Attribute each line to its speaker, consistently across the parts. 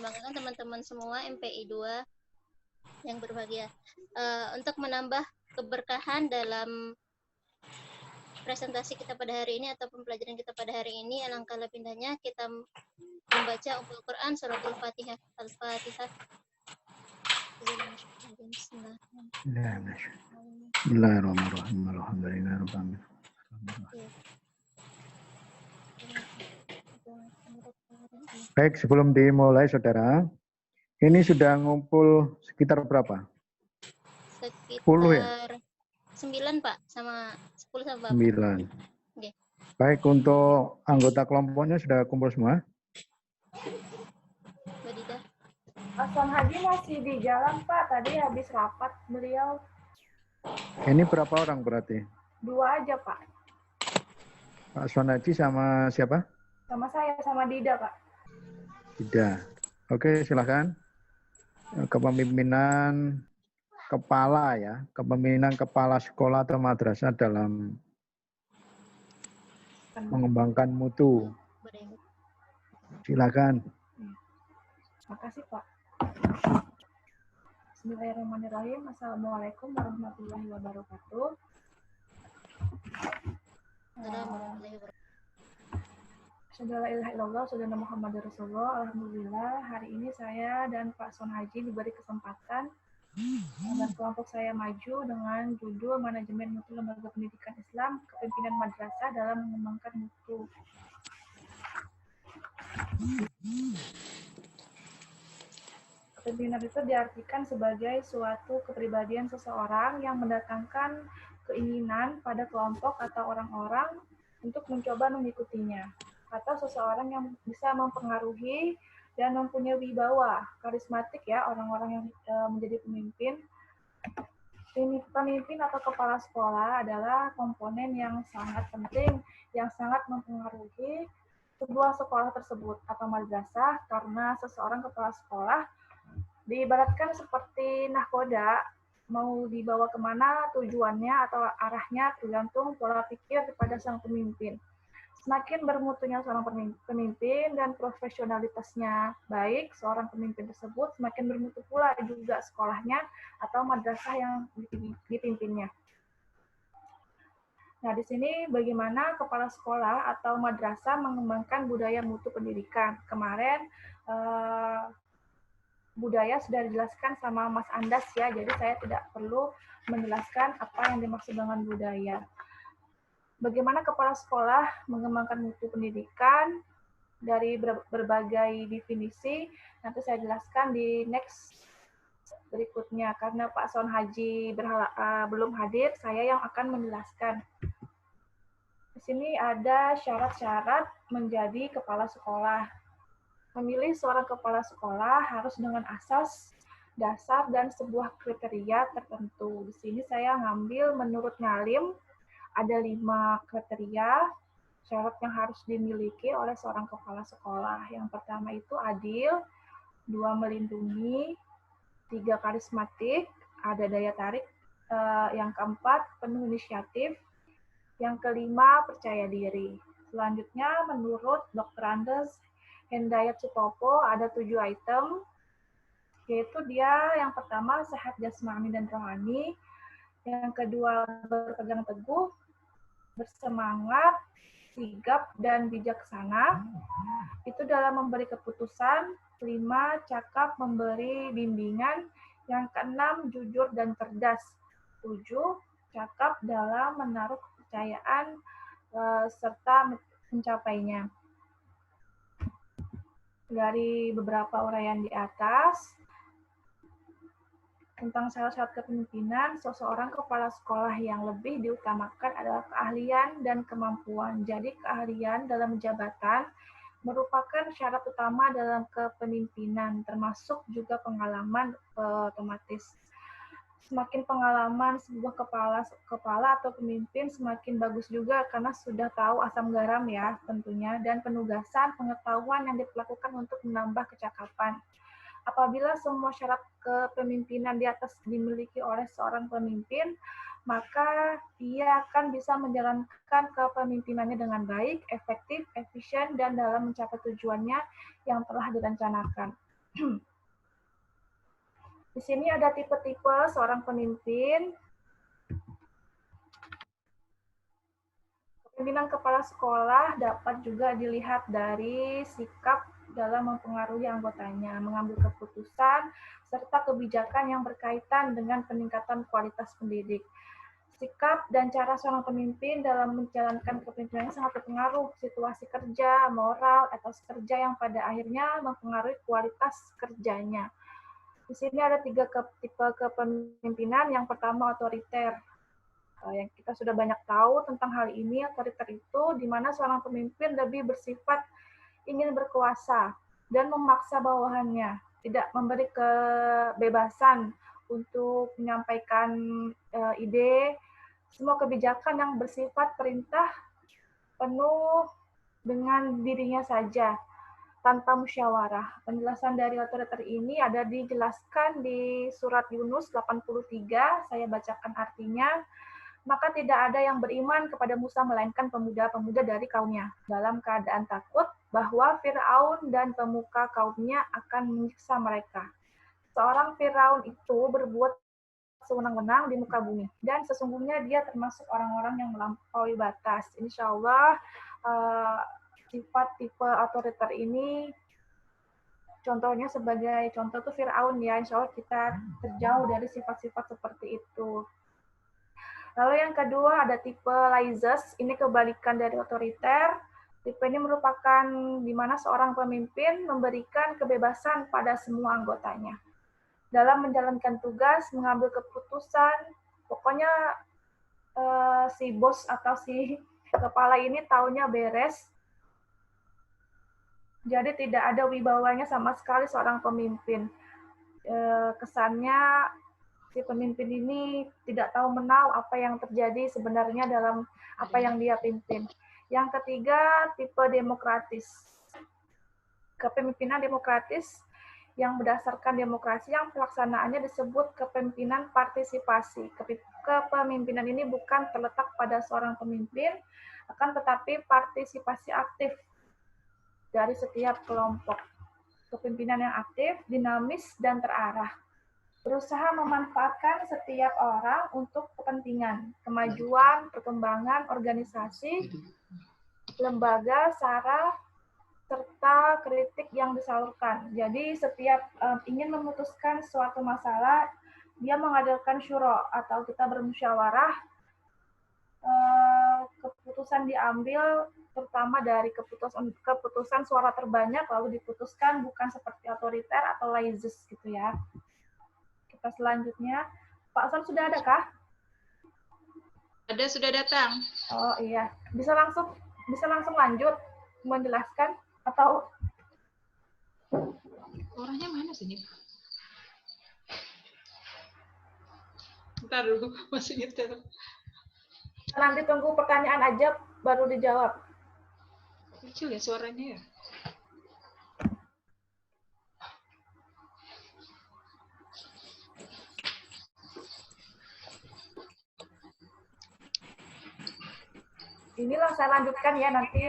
Speaker 1: membanggakan teman-teman semua MPI 2 yang berbahagia. Untuk menambah keberkahan dalam presentasi kita pada hari ini atau pembelajaran kita pada hari ini, alangkah lebih indahnya kita membaca Ummul Quran suratul Fatihah. Al-Fatihah.
Speaker 2: Bismillahirrahmanirrahim. Alhamdulillahirrahmanirrahim. Baik, sebelum dimulai saudara, ini sudah ngumpul sekitar berapa?
Speaker 1: Sekitar
Speaker 2: 10 ya?
Speaker 1: 9 Pak, sama 10 sama Bapak.
Speaker 2: 9.
Speaker 1: Okay.
Speaker 2: Baik, untuk anggota kelompoknya sudah kumpul semua?
Speaker 1: Mbak Dida.
Speaker 3: Asam Haji masih di jalan Pak, tadi habis rapat beliau.
Speaker 2: Ini berapa orang berarti?
Speaker 3: 2 aja Pak.
Speaker 2: Pak Aswan Haji sama siapa?
Speaker 3: Sama saya, sama Dida Pak.
Speaker 2: Dida. Oke, silakan. Kepemimpinan kepala ya, kepemimpinan kepala sekolah atau madrasah dalam mengembangkan mutu. Silakan.
Speaker 3: Makasih Pak. Bismillahirrahmanirrahim. Assalamualaikum warahmatullahi wabarakatuh. Sudah la ilaha illallah, sudah Muhammad Rasulullah. Alhamdulillah, hari ini saya dan Pak Son Haji diberi kesempatan dan kelompok saya maju dengan judul Manajemen Mutu Lembaga Pendidikan Islam, Kepemimpinan Madrasah dalam Mengembangkan Mutu. Kepemimpinan itu diartikan sebagai suatu kepribadian seseorang yang mendatangkan keinginan pada kelompok atau orang-orang untuk mencoba mengikutinya, atau seseorang yang bisa mempengaruhi dan mempunyai wibawa, karismatik ya, orang-orang yang menjadi pemimpin. Pemimpin atau kepala sekolah adalah komponen yang sangat penting, yang sangat mempengaruhi sebuah sekolah tersebut atau madrasah, karena seseorang kepala sekolah diibaratkan seperti nahkoda, mau dibawa kemana tujuannya atau arahnya tergantung pola pikir kepada sang pemimpin. Semakin bermutunya seorang pemimpin dan profesionalitasnya baik, seorang pemimpin tersebut semakin bermutu pula juga sekolahnya atau madrasah yang dipimpinnya. Nah, di sini bagaimana kepala sekolah atau madrasah mengembangkan budaya mutu pendidikan. Kemarin budaya sudah dijelaskan sama Mas Andas ya, jadi saya tidak perlu menjelaskan apa yang dimaksud dengan budaya. Bagaimana kepala sekolah mengembangkan mutu pendidikan dari berbagai definisi, nanti saya jelaskan di next berikutnya. Karena Pak Son Haji belum hadir, saya yang akan menjelaskan. Di sini ada syarat-syarat menjadi kepala sekolah. Memilih seorang kepala sekolah harus dengan asas, dasar, dan sebuah kriteria tertentu. Di sini saya ngambil menurut Ngalim, ada 5 kriteria syarat yang harus dimiliki oleh seorang kepala sekolah. Yang pertama itu adil, 2 melindungi, 3 karismatik, ada daya tarik, yang keempat penuh inisiatif, yang kelima percaya diri. Selanjutnya menurut Dr. Andes Hendayat Sutopo ada 7 item, yaitu dia yang pertama sehat jasmani dan rohani, yang kedua berpegang teguh, bersemangat, sigap, dan bijaksana. Itu dalam memberi keputusan. 5, cakap memberi bimbingan. Yang keenam, jujur dan cerdas. 7, cakap dalam menaruh kepercayaan serta mencapainya. Dari beberapa uraian di atas, tentang syarat-syarat kepemimpinan, seseorang kepala sekolah yang lebih diutamakan adalah keahlian dan kemampuan. Jadi keahlian dalam jabatan merupakan syarat utama dalam kepemimpinan, termasuk juga pengalaman otomatis. Semakin pengalaman sebuah kepala atau pemimpin semakin bagus juga karena sudah tahu asam garam ya tentunya, dan penugasan pengetahuan yang dilakukan untuk menambah kecakapan. Apabila semua syarat kepemimpinan di atas dimiliki oleh seorang pemimpin, maka ia akan bisa menjalankan kepemimpinannya dengan baik, efektif, efisien, dan dalam mencapai tujuannya yang telah direncanakan. Di sini ada tipe-tipe seorang pemimpin. Kepemimpinan kepala sekolah dapat juga dilihat dari sikap dalam mempengaruhi anggotanya, mengambil keputusan, serta kebijakan yang berkaitan dengan peningkatan kualitas pendidik. Sikap dan cara seorang pemimpin dalam menjalankan kepemimpinannya sangat berpengaruh situasi kerja, moral, etos kerja yang pada akhirnya mempengaruhi kualitas kerjanya. Di sini ada 3 tipe kepemimpinan. Yang pertama otoriter. Yang kita sudah banyak tahu tentang hal ini, otoriter itu di mana seorang pemimpin lebih bersifat ingin berkuasa dan memaksa bawahannya, tidak memberi kebebasan untuk menyampaikan ide. Semua kebijakan yang bersifat perintah penuh dengan dirinya saja, tanpa musyawarah. Penjelasan dari otoriter ini ada dijelaskan di surat Yunus 83, saya bacakan artinya. Maka tidak ada yang beriman kepada Musa melainkan pemuda-pemuda dari kaumnya, dalam keadaan takut bahwa Fir'aun dan pemuka kaumnya akan menyiksa mereka. Seorang Fir'aun itu berbuat sewenang-wenang di muka bumi, dan sesungguhnya dia termasuk orang-orang yang melampaui batas. Insya Allah, sifat tipe otoriter ini, contohnya sebagai contoh tuh Fir'aun ya, insya Allah kita terjauh dari sifat-sifat seperti itu. Lalu yang kedua ada tipe laissez, ini kebalikan dari otoriter. Tipe ini merupakan di mana seorang pemimpin memberikan kebebasan pada semua anggotanya. Dalam menjalankan tugas, mengambil keputusan, pokoknya si bos atau si kepala ini taunya beres. Jadi tidak ada wibawanya sama sekali seorang pemimpin. Kesannya si pemimpin ini tidak tahu menau apa yang terjadi sebenarnya dalam apa yang dia pimpin. Yang ketiga, tipe demokratis. Kepemimpinan demokratis yang berdasarkan demokrasi yang pelaksanaannya disebut kepemimpinan partisipasi. Kepemimpinan ini bukan terletak pada seorang pemimpin, akan tetapi partisipasi aktif dari setiap kelompok. Kepemimpinan yang aktif, dinamis, dan terarah. Berusaha memanfaatkan setiap orang untuk kepentingan, kemajuan, perkembangan organisasi, lembaga, sara, serta kritik yang disalurkan. Jadi setiap ingin memutuskan suatu masalah, dia mengadakan syuro atau kita bermusyawarah, keputusan diambil terutama dari keputusan suara terbanyak lalu diputuskan, bukan seperti otoriter atau laissez gitu ya. Kita selanjutnya, Pak Sam sudah ada kah?
Speaker 4: Ada, sudah datang.
Speaker 3: Oh iya, bisa langsung lanjut menjelaskan atau
Speaker 4: orangnya mana sini? Bentar dulu, masih nyetir.
Speaker 3: Nanti tunggu pertanyaan aja baru dijawab.
Speaker 4: Kecil ya suaranya ya.
Speaker 3: Inilah saya lanjutkan ya, nanti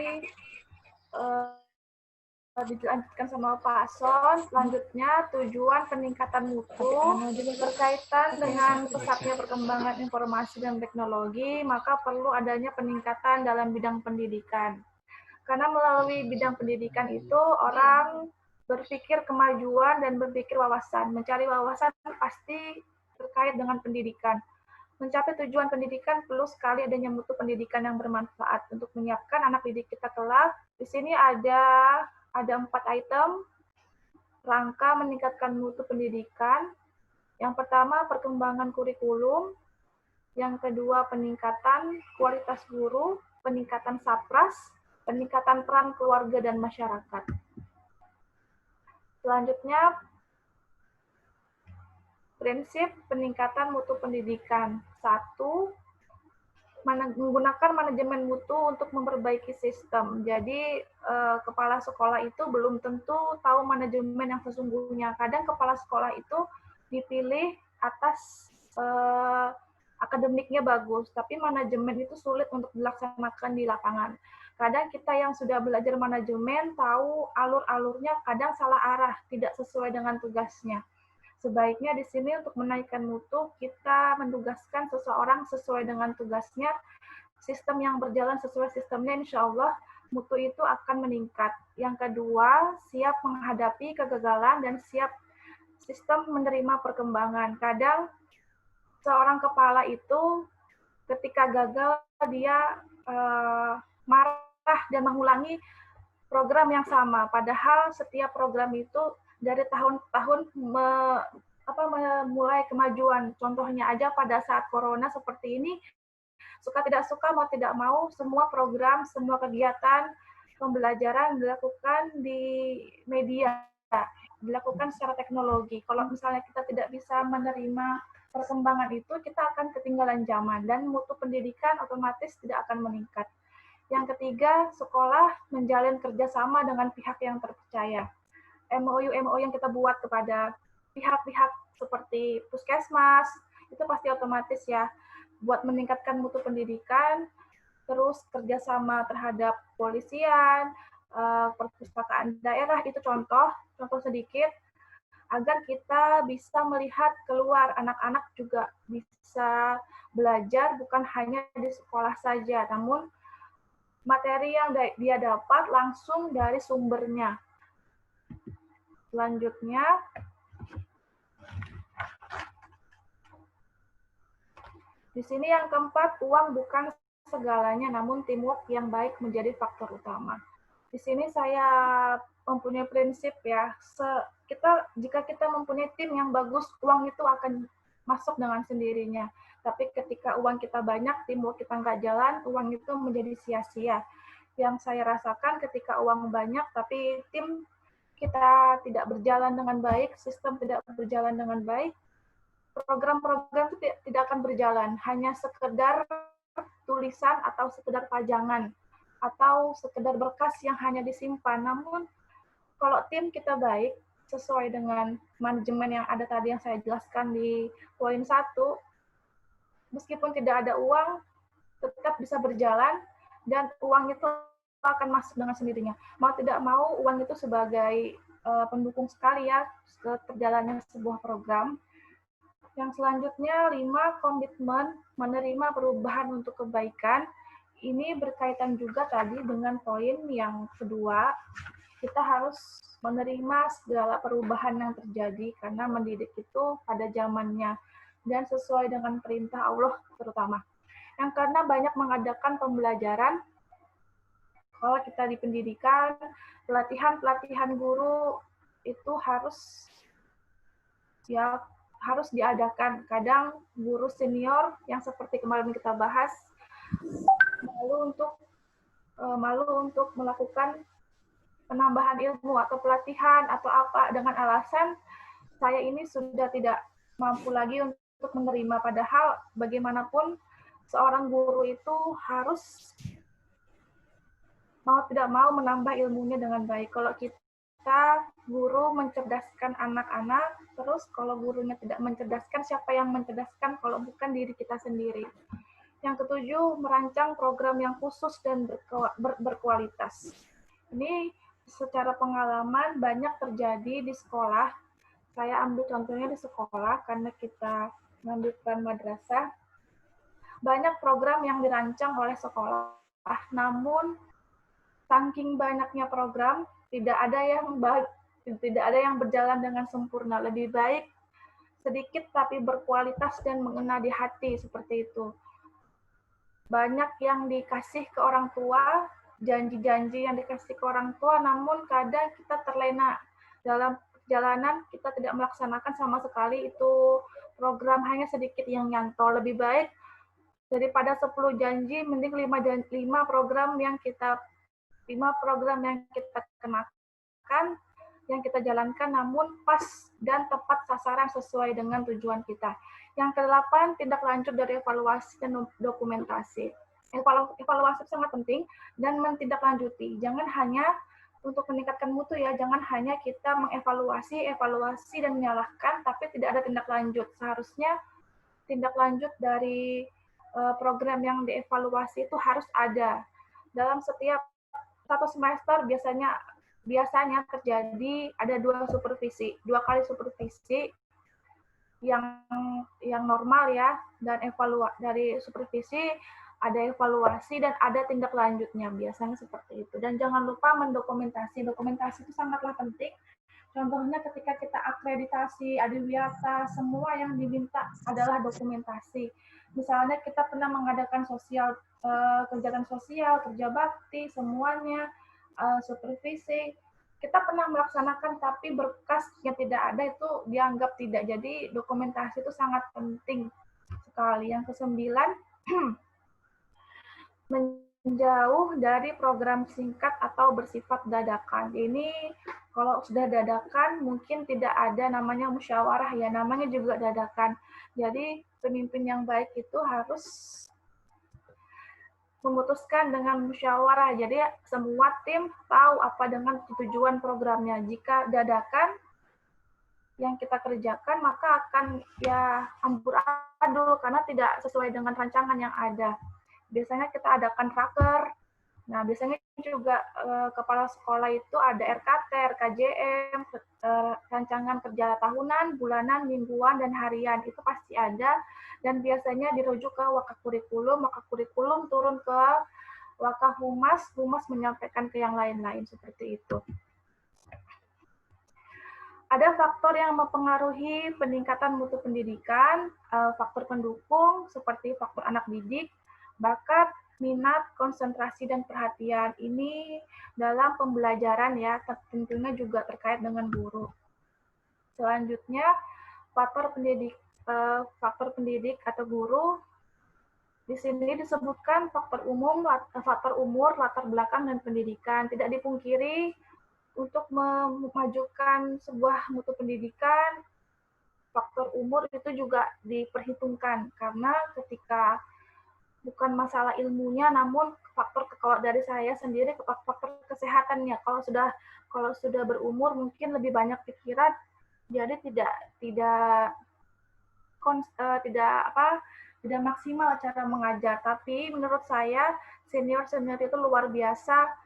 Speaker 3: dilanjutkan sama Pak Son. Selanjutnya, tujuan peningkatan mutu berkaitan dengan pesatnya perkembangan informasi dan teknologi, maka perlu adanya peningkatan dalam bidang pendidikan. Karena melalui bidang pendidikan itu, orang berpikir kemajuan dan berpikir wawasan. Mencari wawasan pasti terkait dengan pendidikan. Mencapai tujuan pendidikan perlu sekali adanya mutu pendidikan yang bermanfaat untuk menyiapkan anak didik kita kelak. Di sini ada 4 item rangka meningkatkan mutu pendidikan. Yang pertama, perkembangan kurikulum. Yang kedua, peningkatan kualitas guru, peningkatan sapras, peningkatan peran keluarga dan masyarakat. Selanjutnya, prinsip peningkatan mutu pendidikan. 1. Menggunakan manajemen mutu untuk memperbaiki sistem. Jadi, kepala sekolah itu belum tentu tahu manajemen yang sesungguhnya. Kadang kepala sekolah itu dipilih atas akademiknya bagus, tapi manajemen itu sulit untuk dilaksanakan di lapangan. Kadang kita yang sudah belajar manajemen tahu alur-alurnya kadang salah arah, tidak sesuai dengan tugasnya. Sebaiknya di sini untuk menaikkan mutu, kita mendugaskan seseorang sesuai dengan tugasnya, sistem yang berjalan sesuai sistemnya, insya Allah mutu itu akan meningkat. Yang kedua, siap menghadapi kegagalan dan siap sistem menerima perkembangan. Kadang seorang kepala itu ketika gagal dia marah dan mengulangi program yang sama. Padahal setiap program itu dari tahun-tahun memulai kemajuan. Contohnya aja pada saat corona seperti ini, suka tidak suka, mau tidak mau, semua program, semua kegiatan pembelajaran dilakukan di media, dilakukan secara teknologi. Kalau misalnya kita tidak bisa menerima perkembangan itu, kita akan ketinggalan zaman dan mutu pendidikan otomatis tidak akan meningkat. Yang ketiga, sekolah menjalin kerjasama dengan pihak yang terpercaya. MOU yang kita buat kepada pihak-pihak seperti puskesmas, itu pasti otomatis ya, buat meningkatkan mutu pendidikan, terus kerjasama terhadap polisian, perpustakaan daerah, itu contoh sedikit, agar kita bisa melihat keluar, anak-anak juga bisa belajar bukan hanya di sekolah saja, namun materi yang dia dapat langsung dari sumbernya. Selanjutnya, di sini yang keempat, uang bukan segalanya, namun teamwork yang baik menjadi faktor utama. Di sini saya mempunyai prinsip ya, jika kita mempunyai tim yang bagus, uang itu akan masuk dengan sendirinya. Tapi ketika uang kita banyak, teamwork kita nggak jalan, uang itu menjadi sia-sia. Yang saya rasakan ketika uang banyak, tapi tim kita tidak berjalan dengan baik, sistem tidak berjalan dengan baik, program-program itu tidak akan berjalan. Hanya sekedar tulisan atau sekedar pajangan, atau sekedar berkas yang hanya disimpan. Namun, kalau tim kita baik, sesuai dengan manajemen yang ada tadi yang saya jelaskan di poin 1, meskipun tidak ada uang, tetap bisa berjalan, dan uang itu akan masuk dengan sendirinya. Mau tidak mau, uang itu sebagai pendukung sekali ya, terjalannya sebuah program. Yang selanjutnya, 5, komitmen menerima perubahan untuk kebaikan. Ini berkaitan juga tadi dengan poin yang kedua, kita harus menerima segala perubahan yang terjadi karena mendidik itu pada zamannya dan sesuai dengan perintah Allah terutama. Yang karena banyak mengadakan pembelajaran, kalau kita di pendidikan, pelatihan guru itu harus diadakan. Kadang guru senior yang seperti kemarin kita bahas malu untuk melakukan penambahan ilmu atau pelatihan atau apa dengan alasan saya ini sudah tidak mampu lagi untuk menerima. Padahal bagaimanapun seorang guru itu harus mau tidak mau menambah ilmunya dengan baik. Kalau kita guru mencerdaskan anak-anak, terus kalau gurunya tidak mencerdaskan, siapa yang mencerdaskan kalau bukan diri kita sendiri. Yang ketujuh, merancang program yang khusus dan berkualitas. Ini secara pengalaman banyak terjadi di sekolah. Saya ambil contohnya di sekolah karena kita mengambilkan madrasah. Banyak program yang dirancang oleh sekolah, namun saking banyaknya program tidak ada yang berjalan dengan sempurna. Lebih baik sedikit tapi berkualitas dan mengena di hati, seperti itu. Banyak yang dikasih ke orang tua, janji-janji yang dikasih ke orang tua, namun kadang kita terlena dalam perjalanan, kita tidak melaksanakan sama sekali itu program, hanya sedikit yang nyantol. Lebih baik daripada 10 janji, mending 5 program yang kita kenakan, yang kita jalankan, namun pas dan tepat sasaran sesuai dengan tujuan kita. Yang ke-8, tindak lanjut dari evaluasi dan dokumentasi. Evaluasi sangat penting dan mentindaklanjuti. Jangan hanya untuk meningkatkan mutu ya, jangan hanya kita mengevaluasi, dan menyalahkan, tapi tidak ada tindak lanjut. Seharusnya tindak lanjut dari program yang dievaluasi itu harus ada. dalam setiap satu semester biasanya terjadi ada dua kali supervisi yang normal ya, dan dari supervisi ada evaluasi dan ada tindak lanjutnya, biasanya seperti itu. Dan jangan lupa dokumentasi itu sangatlah penting. Contohnya ketika kita akreditasi, adiwiyata, semua yang diminta adalah dokumentasi. Misalnya kita pernah mengadakan kegiatan sosial, kerja bakti, semuanya, supervisi, kita pernah melaksanakan tapi berkasnya tidak ada, itu dianggap tidak. Jadi dokumentasi itu sangat penting sekali. Yang kesembilan, menjauh dari program singkat atau bersifat dadakan. Ini kalau sudah dadakan mungkin tidak ada namanya musyawarah ya, namanya juga dadakan. Jadi pemimpin yang baik itu harus memutuskan dengan musyawarah. Jadi semua tim tahu apa dengan tujuan programnya. Jika dadakan yang kita kerjakan, maka akan ya amburadul karena tidak sesuai dengan rancangan yang ada. Biasanya kita adakan raker. Nah, biasanya juga kepala sekolah itu ada RKT, RKJM, rancangan kerja tahunan, bulanan, mingguan, dan harian. Itu pasti ada. Dan biasanya dirujuk ke Wakakurikulum turun ke Wakahumas, Humas menyampaikan ke yang lain-lain, seperti itu. Ada faktor yang mempengaruhi peningkatan mutu pendidikan, faktor pendukung seperti faktor anak didik, bakat, minat, konsentrasi, dan perhatian. Ini dalam pembelajaran ya, tentunya juga terkait dengan guru. Selanjutnya, faktor pendidik atau guru. Di sini disebutkan faktor umur, latar belakang, dan pendidikan. Tidak dipungkiri, untuk memajukan sebuah mutu pendidikan, faktor umur itu juga diperhitungkan. Karena ketika bukan masalah ilmunya, namun faktor, kalau dari saya sendiri, faktor kesehatannya. Kalau sudah berumur mungkin lebih banyak pikiran, jadi tidak maksimal cara mengajar. Tapi menurut saya senior itu luar biasa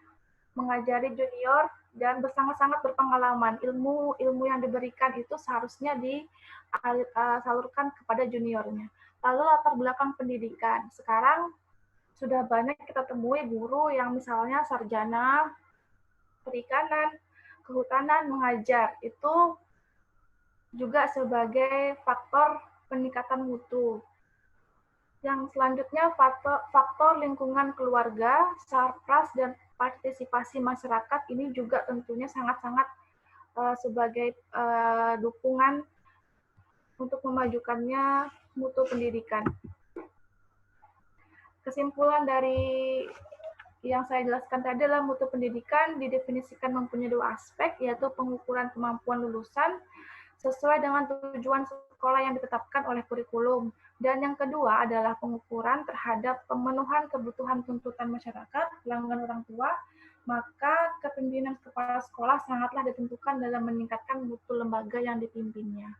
Speaker 3: mengajari junior dan sangat-sangat berpengalaman. Ilmu yang diberikan itu seharusnya disalurkan kepada juniornya. Lalu latar belakang pendidikan. Sekarang sudah banyak kita temui guru yang misalnya sarjana perikanan, kehutanan, mengajar. Itu juga sebagai faktor peningkatan mutu. Yang selanjutnya faktor lingkungan keluarga, sarpras, dan partisipasi masyarakat ini juga tentunya sangat-sangat sebagai dukungan untuk memajukannya mutu pendidikan. Kesimpulan dari yang saya jelaskan tadi adalah mutu pendidikan didefinisikan mempunyai dua aspek, yaitu pengukuran kemampuan lulusan sesuai dengan tujuan sekolah yang ditetapkan oleh kurikulum. Dan yang kedua adalah pengukuran terhadap pemenuhan kebutuhan tuntutan masyarakat, pelanggan orang tua, maka kepemimpinan kepala sekolah sangatlah ditentukan dalam meningkatkan mutu lembaga yang dipimpinnya.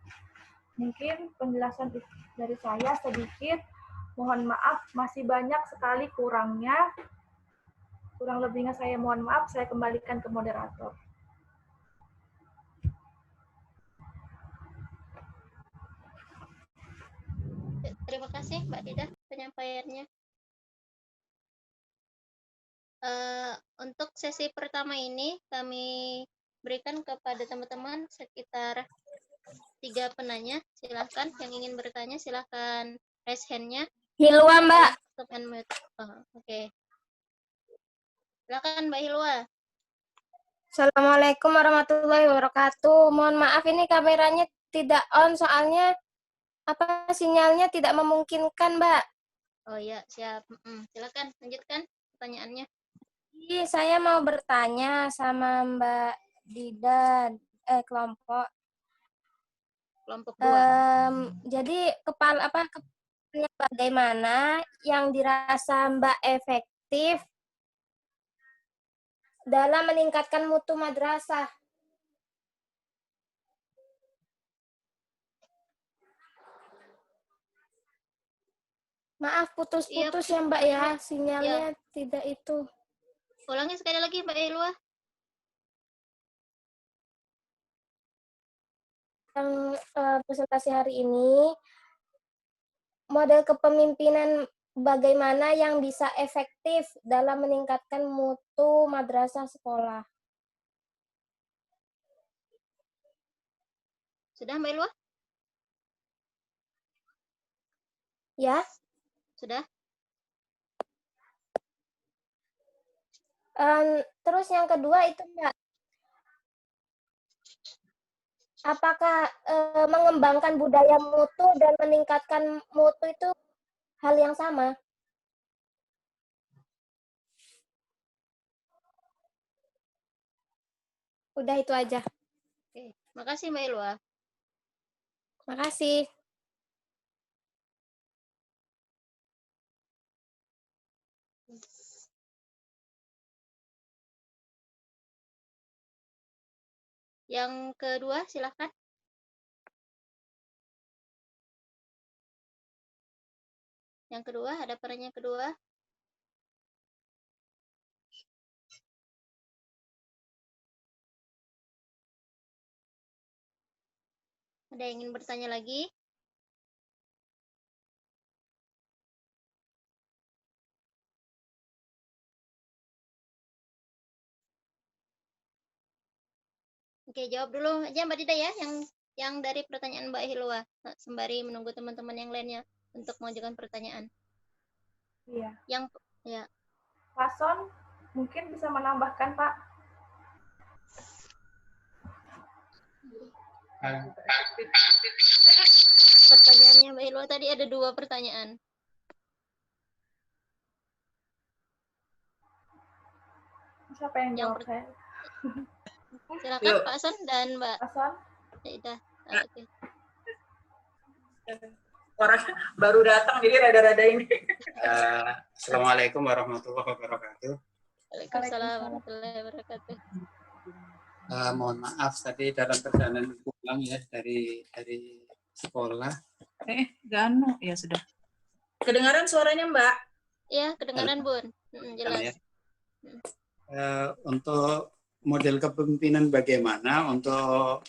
Speaker 3: Mungkin penjelasan dari saya sedikit, mohon maaf masih banyak sekali kurangnya. Kurang lebihnya saya mohon maaf, saya kembalikan ke moderator.
Speaker 1: Terima kasih Mbak Dida penyampaiannya. Untuk sesi pertama ini kami berikan kepada teman-teman sekitar 3 penanya. Silahkan yang ingin bertanya silahkan raise hand-nya.
Speaker 5: Hilwa, Mbak.
Speaker 1: Stop and mute. Oke. Silakan Mbak Hilwa.
Speaker 5: Assalamualaikum warahmatullahi wabarakatuh. Mohon maaf ini kameranya tidak on soalnya sinyalnya tidak memungkinkan, Mbak.
Speaker 1: Oh ya, siap. Silakan lanjutkan pertanyaannya.
Speaker 5: Saya mau bertanya sama Mbak Dida, kelompok 2. Jadi bagaimana yang dirasa Mbak efektif dalam meningkatkan mutu madrasah? Maaf putus-putus ya Mbak ya, sinyalnya tidak itu.
Speaker 1: Ulangi sekali lagi Mbak Hilwa.
Speaker 5: Yang presentasi hari ini, model kepemimpinan bagaimana yang bisa efektif dalam meningkatkan mutu madrasah sekolah.
Speaker 1: Sudah Mbak Hilwa?
Speaker 5: Ya,
Speaker 1: Sudah?
Speaker 5: terus yang kedua itu Mbak, apakah mengembangkan budaya mutu dan meningkatkan mutu itu hal yang sama? Udah itu aja.
Speaker 1: Oke. Makasih Mbak Hilwa.
Speaker 5: Makasih.
Speaker 1: Yang kedua, silahkan. Yang kedua, ada pertanyaan kedua. Ada yang ingin bertanya lagi? Oke, jawab dulu aja Mbak Dida ya, yang dari pertanyaan Mbak Hilwa, sembari menunggu teman-teman yang lainnya untuk mengajukan pertanyaan.
Speaker 3: Iya.
Speaker 1: Yang ya,
Speaker 3: Pak Son, mungkin bisa menambahkan, Pak?
Speaker 1: pertanyaannya Mbak Hilwa tadi ada 2 pertanyaan.
Speaker 3: Siapa yang jawab saya?
Speaker 1: Silakan
Speaker 6: Yuk.
Speaker 1: Pak Son dan Mbak
Speaker 3: Pak Son?
Speaker 1: Dida. Oke.
Speaker 6: Orang baru datang jadi rada-rada ini.
Speaker 7: Assalamualaikum warahmatullahi wabarakatuh.
Speaker 1: Waalaikumsalam warahmatullahi wabarakatuh.
Speaker 7: Mohon maaf tadi dalam perjalanan pulang ya dari sekolah.
Speaker 8: Gano ya sudah.
Speaker 6: Kedengaran suaranya Mbak?
Speaker 1: Ya, kedengaran Bun. Jelas.
Speaker 7: Ya. Untuk model kepemimpinan bagaimana untuk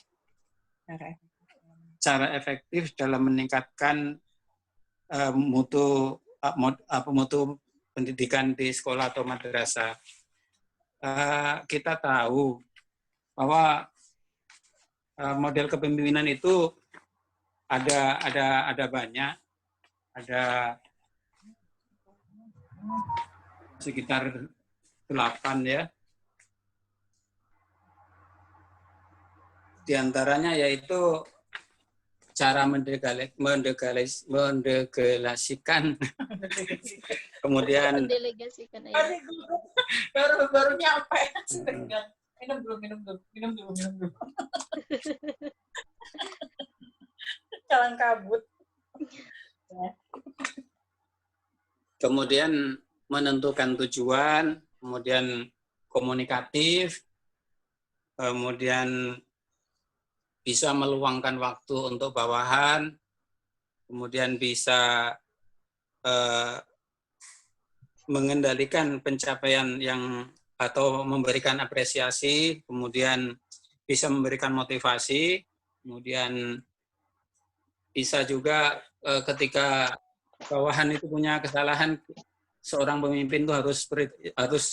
Speaker 7: cara efektif dalam meningkatkan mutu pendidikan di sekolah atau madrasah. Kita tahu bahwa model kepemimpinan itu ada banyak, ada sekitar 8 ya. Di antaranya yaitu cara mendelegasikan, kemudian
Speaker 1: mendelegasikan ya.
Speaker 6: baru nyampe. Minum dulu. Jalan kabut.
Speaker 7: kemudian menentukan tujuan, kemudian komunikatif, kemudian bisa meluangkan waktu untuk bawahan, kemudian bisa mengendalikan pencapaian yang atau memberikan apresiasi, kemudian bisa memberikan motivasi, kemudian bisa juga ketika bawahan itu punya kesalahan, seorang pemimpin itu harus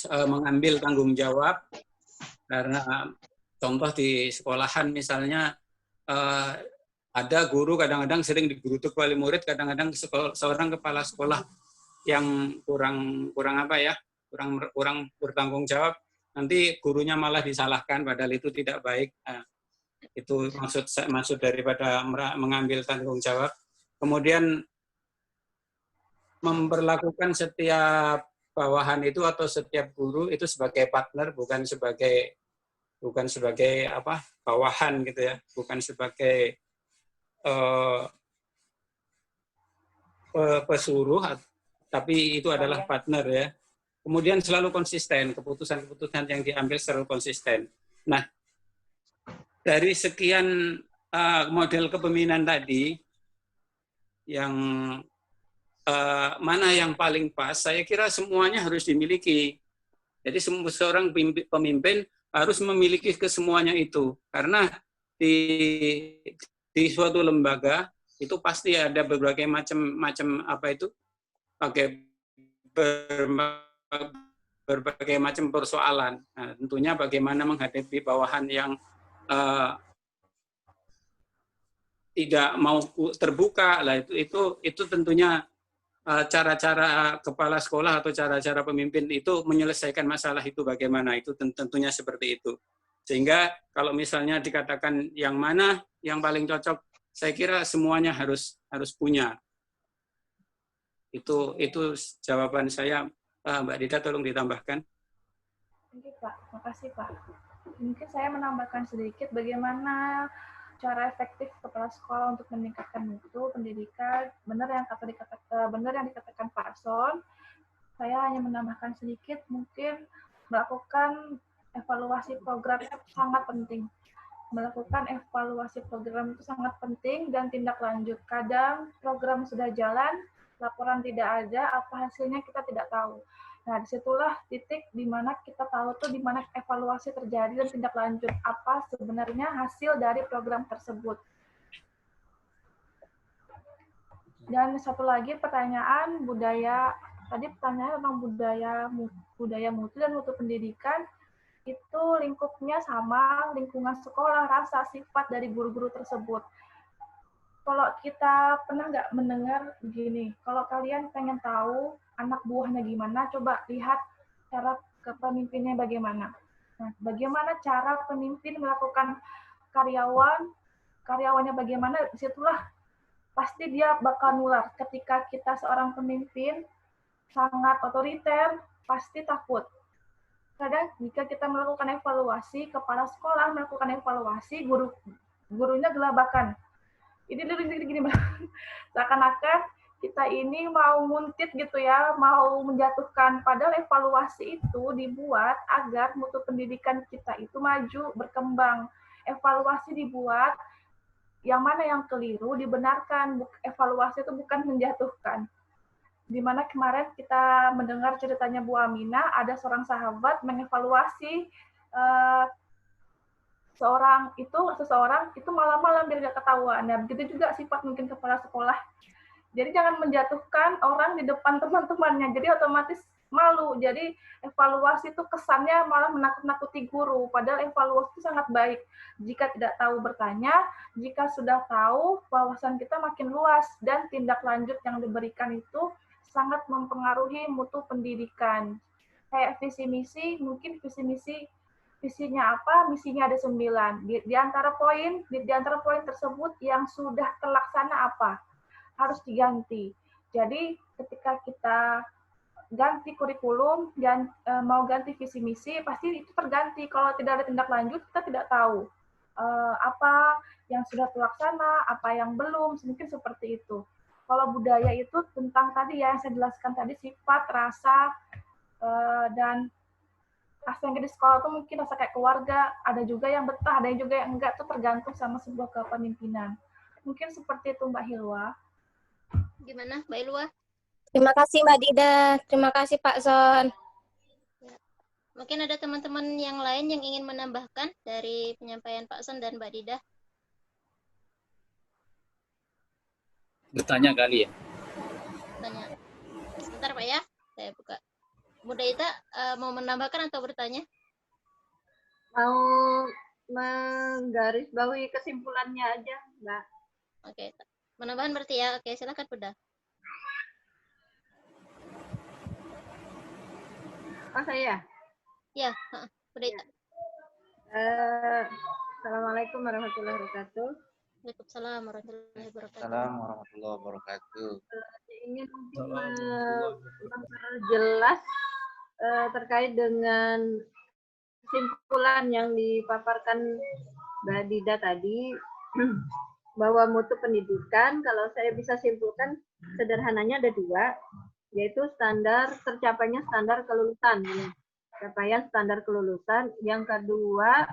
Speaker 7: mengambil tanggung jawab, karena contoh di sekolahan misalnya ada guru kadang-kadang sering digerutuk wali murid, kadang-kadang seorang kepala sekolah yang kurang bertanggung jawab, nanti gurunya malah disalahkan padahal itu tidak baik. Itu maksud daripada mengambil tanggung jawab. Kemudian memperlakukan setiap bawahan itu atau setiap guru itu sebagai partner, bukan sebagai bawahan gitu ya, bukan sebagai pesuruh, tapi itu adalah partner ya. Kemudian selalu konsisten, keputusan-keputusan yang diambil selalu konsisten. Nah, dari sekian model kepemimpinan tadi, yang mana yang paling pas, saya kira semuanya harus dimiliki. Jadi seorang pemimpin harus memiliki kesemuanya itu, karena di suatu lembaga itu pasti ada berbagai macam apa itu, berbagai macam persoalan. Nah, tentunya bagaimana menghadapi bawahan yang tidak mau terbuka lah, itu tentunya cara-cara kepala sekolah atau cara-cara pemimpin itu menyelesaikan masalah itu bagaimana, itu tentunya seperti itu. Sehingga kalau misalnya dikatakan yang mana yang paling cocok, saya kira semuanya harus punya. Itu jawaban saya. Mbak Dida, tolong ditambahkan.
Speaker 3: Oke Pak, makasih Pak. Mungkin saya menambahkan sedikit bagaimana cara efektif kepala sekolah untuk meningkatkan mutu pendidikan. Benar yang dikatakan Pak Son. Saya hanya menambahkan sedikit, mungkin melakukan evaluasi program itu sangat penting. Melakukan evaluasi program itu sangat penting dan tindak lanjut. Kadang program sudah jalan, laporan tidak ada, apa hasilnya kita tidak tahu. Nah, disitulah titik di mana kita tahu tuh di mana evaluasi terjadi dan tindak lanjut apa sebenarnya hasil dari program tersebut. Dan satu lagi pertanyaan budaya, tadi pertanyaan tentang budaya mutu dan mutu pendidikan, itu lingkupnya sama lingkungan sekolah, rasa, sifat dari guru-guru tersebut. Kalau kita pernah nggak mendengar begini, kalau kalian pengen tahu anak buahnya gimana, coba lihat cara kepemimpinnya bagaimana. Nah, bagaimana cara pemimpin melakukan karyawannya bagaimana, disitulah pasti dia bakal nular. Ketika kita seorang pemimpin sangat otoriter, pasti takut. Kadang jika kita melakukan evaluasi, kepala sekolah melakukan evaluasi, gurunya gelabakan. Ini gini, seakan-akan kita ini mau nguntit gitu ya, mau menjatuhkan. Padahal evaluasi itu dibuat agar mutu pendidikan kita itu maju, berkembang. Evaluasi dibuat, yang mana yang keliru dibenarkan. Evaluasi itu bukan menjatuhkan. Dimana kemarin kita mendengar ceritanya Bu Aminah, ada seorang sahabat mengevaluasi seseorang itu malam-malam biar gak ketahuan. Nah, begitu juga sifat mungkin kepala sekolah. Jadi jangan menjatuhkan orang di depan teman-temannya. Jadi otomatis malu. Jadi evaluasi itu kesannya malah menakut-nakuti guru. Padahal evaluasi itu sangat baik. Jika tidak tahu bertanya, jika sudah tahu, wawasan kita makin luas. Dan tindak lanjut yang diberikan itu sangat mempengaruhi mutu pendidikan. Kayak visi misi, mungkin visi misi visinya apa? Misinya ada 9. Di antara poin tersebut yang sudah terlaksana apa? Harus diganti. Jadi ketika kita ganti kurikulum dan mau ganti visi misi, pasti itu terganti. Kalau tidak ada tindak lanjut, kita tidak tahu apa yang sudah terlaksana, apa yang belum, mungkin seperti itu. Kalau budaya itu tentang tadi ya yang saya jelaskan tadi, sifat, rasa, dan rasa yang di sekolah tuh mungkin rasa kayak keluarga, ada juga yang betah, ada juga yang enggak, tuh tergantung sama sebuah kepemimpinan. Mungkin seperti itu Mbak Hilwa.
Speaker 1: Gimana Mbak Hilwa?
Speaker 5: Terima kasih Mbak Dida, terima kasih Pak Son.
Speaker 1: Ya. Mungkin ada teman-teman yang lain yang ingin menambahkan dari penyampaian Pak Son dan Mbak Dida.
Speaker 9: Bertanya kali ya.
Speaker 1: Tanya. Sebentar Pak ya, saya buka. Bu Daita mau menambahkan atau bertanya?
Speaker 10: Mau menggarisbawahi kesimpulannya aja, Mbak.
Speaker 1: Oke, menambahkan berarti ya. Oke, silakan Bunda.
Speaker 10: Oh, saya?
Speaker 1: Ya, Bu Daita.
Speaker 10: Assalamualaikum warahmatullahi wabarakatuh.
Speaker 1: Waalaikumsalam warahmatullahi wabarakatuh.
Speaker 11: Assalamualaikum warahmatullahi wabarakatuh.
Speaker 10: Ingin mungkin memperjelas terkait dengan kesimpulan yang dipaparkan Mbak Dida tadi, bahwa mutu pendidikan, kalau saya bisa simpulkan sederhananya ada 2, yaitu tercapainya standar kelulusan. Capaian standar kelulusan. Yang kedua,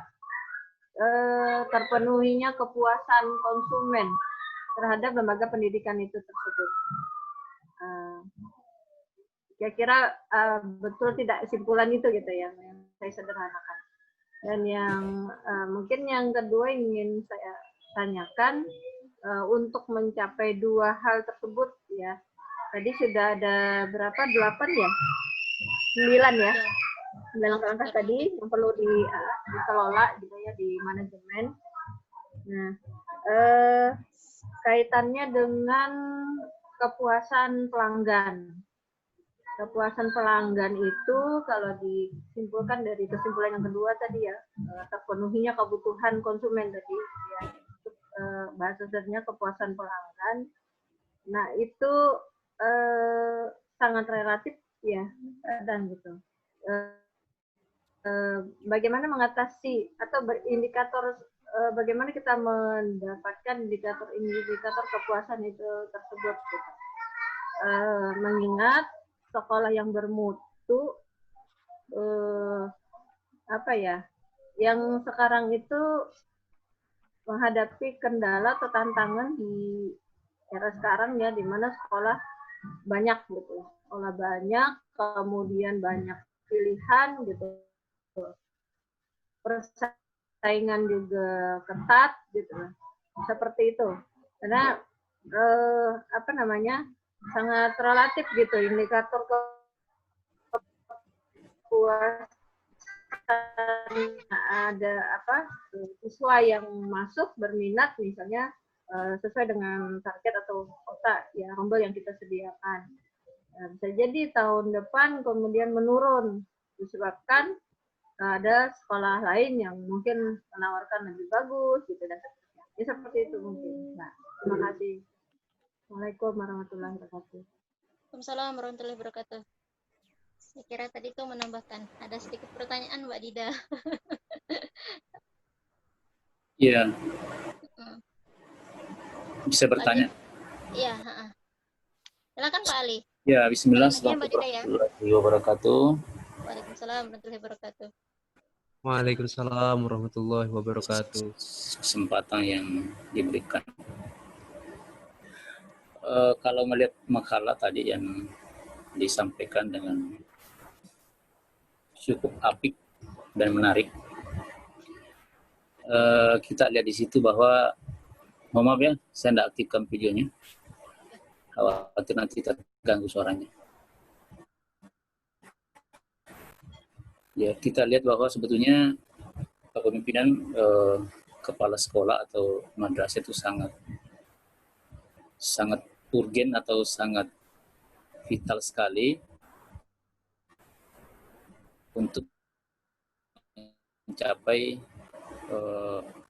Speaker 10: terpenuhinya kepuasan konsumen terhadap lembaga pendidikan itu tersebut. kira-kira betul tidak kesimpulan itu gitu yang saya sederhanakan. Dan yang mungkin yang kedua ingin saya tanyakan, untuk mencapai dua hal tersebut ya, tadi sudah ada berapa, 8 ya, 9 ya, 9 langkah tadi yang perlu dikelola gitu ya di manajemen. Nah, kaitannya dengan kepuasan pelanggan. Kepuasan pelanggan itu kalau disimpulkan dari kesimpulan yang kedua tadi ya, terpenuhinya kebutuhan konsumen tadi ya, bahasa sederhananya kepuasan pelanggan. Nah itu sangat relatif ya, dan gitu. Bagaimana mengatasi atau berindikator, bagaimana kita mendapatkan indikator kepuasan itu tersebut gitu. Mengingat sekolah yang bermutu apa ya, yang sekarang itu menghadapi kendala atau tantangan di era sekarang ya, di mana sekolah banyak gitu, sekolah banyak, kemudian banyak pilihan gitu, persaingan juga ketat gitu, seperti itu. Karena apa namanya, sangat relatif gitu indikator kepuasan, ada apa, siswa yang masuk berminat misalnya sesuai dengan target atau kota ya, rombel yang kita sediakan. Bisa jadi tahun depan kemudian menurun disebabkan ada sekolah lain yang mungkin menawarkan lebih bagus gitu dan seterusnya. Ya seperti itu mungkin. Nah, terima kasih. Assalamualaikum warahmatullahi wabarakatuh.
Speaker 1: Waalaikumsalam warahmatullahi wabarakatuh. Saya kira tadi itu menambahkan. Ada sedikit pertanyaan Mbak Dida.
Speaker 9: Iya. Bisa bertanya?
Speaker 1: Iya. Silakan Pak Ali.
Speaker 9: Ya, bismillah.
Speaker 1: Mbak Dida ya.
Speaker 9: Warahmatullahi wabarakatuh.
Speaker 1: Waalaikumsalam warahmatullahi wabarakatuh.
Speaker 12: Waalaikumsalam warahmatullahi wabarakatuh.
Speaker 9: Kesempatan yang diberikan. Kalau melihat makalah tadi yang disampaikan dengan cukup apik dan menarik, kita lihat di situ bahwa, mohon maaf ya, saya tidak aktifkan videonya, khawatir nanti terganggu suaranya. Ya, kita lihat bahwa sebetulnya kepemimpinan kepala sekolah atau madrasah itu sangat urgen atau sangat vital sekali untuk mencapai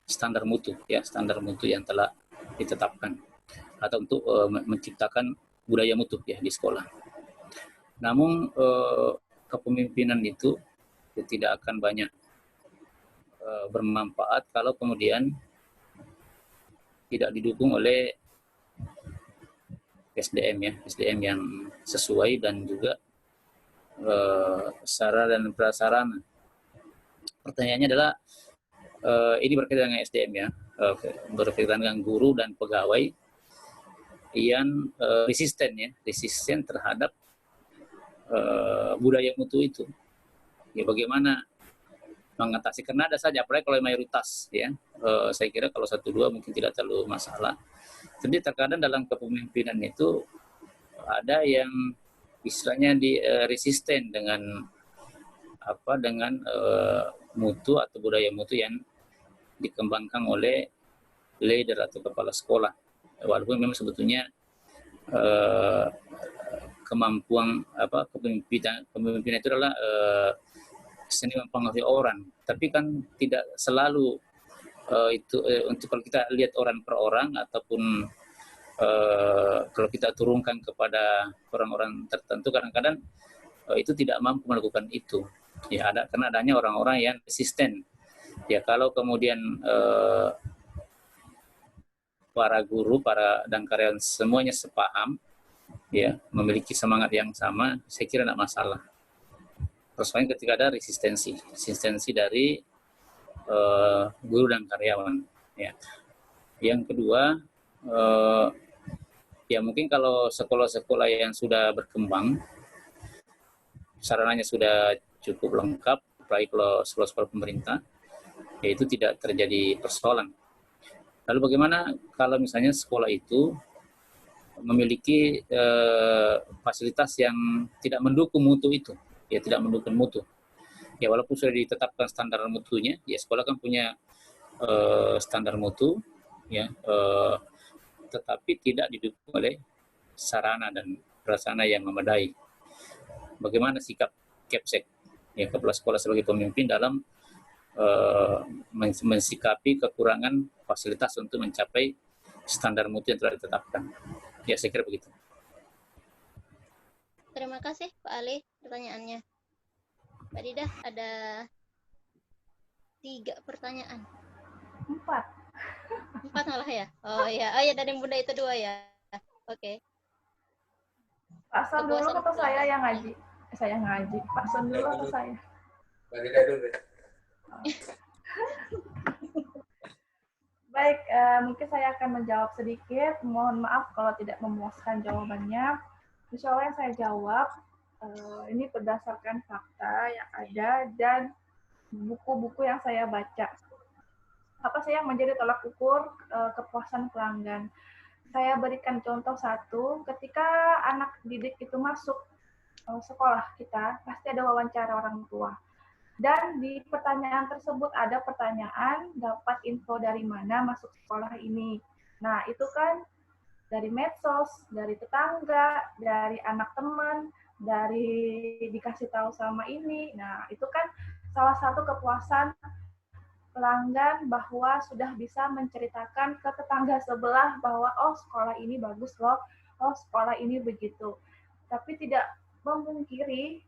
Speaker 9: standar mutu ya, standar mutu yang telah ditetapkan atau untuk menciptakan budaya mutu ya di sekolah. Namun kepemimpinan itu tidak akan banyak bermanfaat kalau kemudian tidak didukung oleh SDM ya, SDM yang sesuai dan juga sarana dan prasarana. Pertanyaannya adalah ini berkaitan dengan SDM ya, berkaitan dengan guru dan pegawai yang resisten terhadap budaya mutu itu. Ya, bagaimana mengatasi, karena ada saja, apalagi kalau mayoritas ya, saya kira kalau 1-2 mungkin tidak terlalu masalah. Jadi terkadang dalam kepemimpinan itu ada yang istilahnya resisten dengan mutu atau budaya mutu yang dikembangkan oleh leader atau kepala sekolah, walaupun memang sebetulnya kemampuan kepemimpinan itu adalah seni mempengaruhi orang, tapi kan tidak selalu untuk kalau kita lihat orang per orang ataupun kalau kita turunkan kepada orang-orang tertentu, kadang-kadang itu tidak mampu melakukan itu ya, karena adanya orang-orang yang resisten ya. Kalau kemudian para guru, dan karyawan semuanya sepaham ya, memiliki semangat yang sama, saya kira tidak masalah. Persoalannya ketika ada resistensi dari guru dan karyawan ya. Yang kedua, ya mungkin kalau sekolah-sekolah yang sudah berkembang sarananya sudah cukup lengkap, apalagi kalau sekolah-sekolah pemerintah, yaitu tidak terjadi persoalan. Lalu bagaimana kalau misalnya sekolah itu memiliki fasilitas yang tidak mendukung mutu itu, ya tidak mendukung mutu. Ya walaupun sudah ditetapkan standar mutunya, ya sekolah kan punya standar mutu, ya, tetapi tidak didukung oleh sarana dan prasarana yang memadai. Bagaimana sikap Kepsek, ya, kepala sekolah sebagai pemimpin dalam mensikapi kekurangan fasilitas untuk mencapai standar mutu yang telah ditetapkan? Ya, saya kira begitu.
Speaker 1: Terima kasih Pak Ali pertanyaannya. Mbak Didah ada 3 pertanyaan. 4 malah ya? Oh ya dari Bunda itu 2 ya. Oke.
Speaker 3: Pak Son dulu atau saya yang ngaji? Saya ngaji. Pak Son dulu atau saya?
Speaker 7: Mbak Didah dulu.
Speaker 3: Baik, mungkin saya akan menjawab sedikit. Mohon maaf kalau tidak memuaskan jawabannya. Insya Allah yang saya jawab ini berdasarkan fakta yang ada dan buku-buku yang saya baca. Apa sih yang menjadi tolak ukur kepuasan pelanggan? Saya berikan contoh satu, ketika anak didik itu masuk sekolah kita, pasti ada wawancara orang tua. Dan di pertanyaan tersebut ada pertanyaan, dapat info dari mana masuk sekolah ini. Nah, itu kan dari medsos, dari tetangga, dari anak teman, dari dikasih tahu sama ini. Nah, itu kan salah satu kepuasan pelanggan bahwa sudah bisa menceritakan ke tetangga sebelah bahwa oh sekolah ini bagus loh, oh sekolah ini begitu. Tapi tidak memungkiri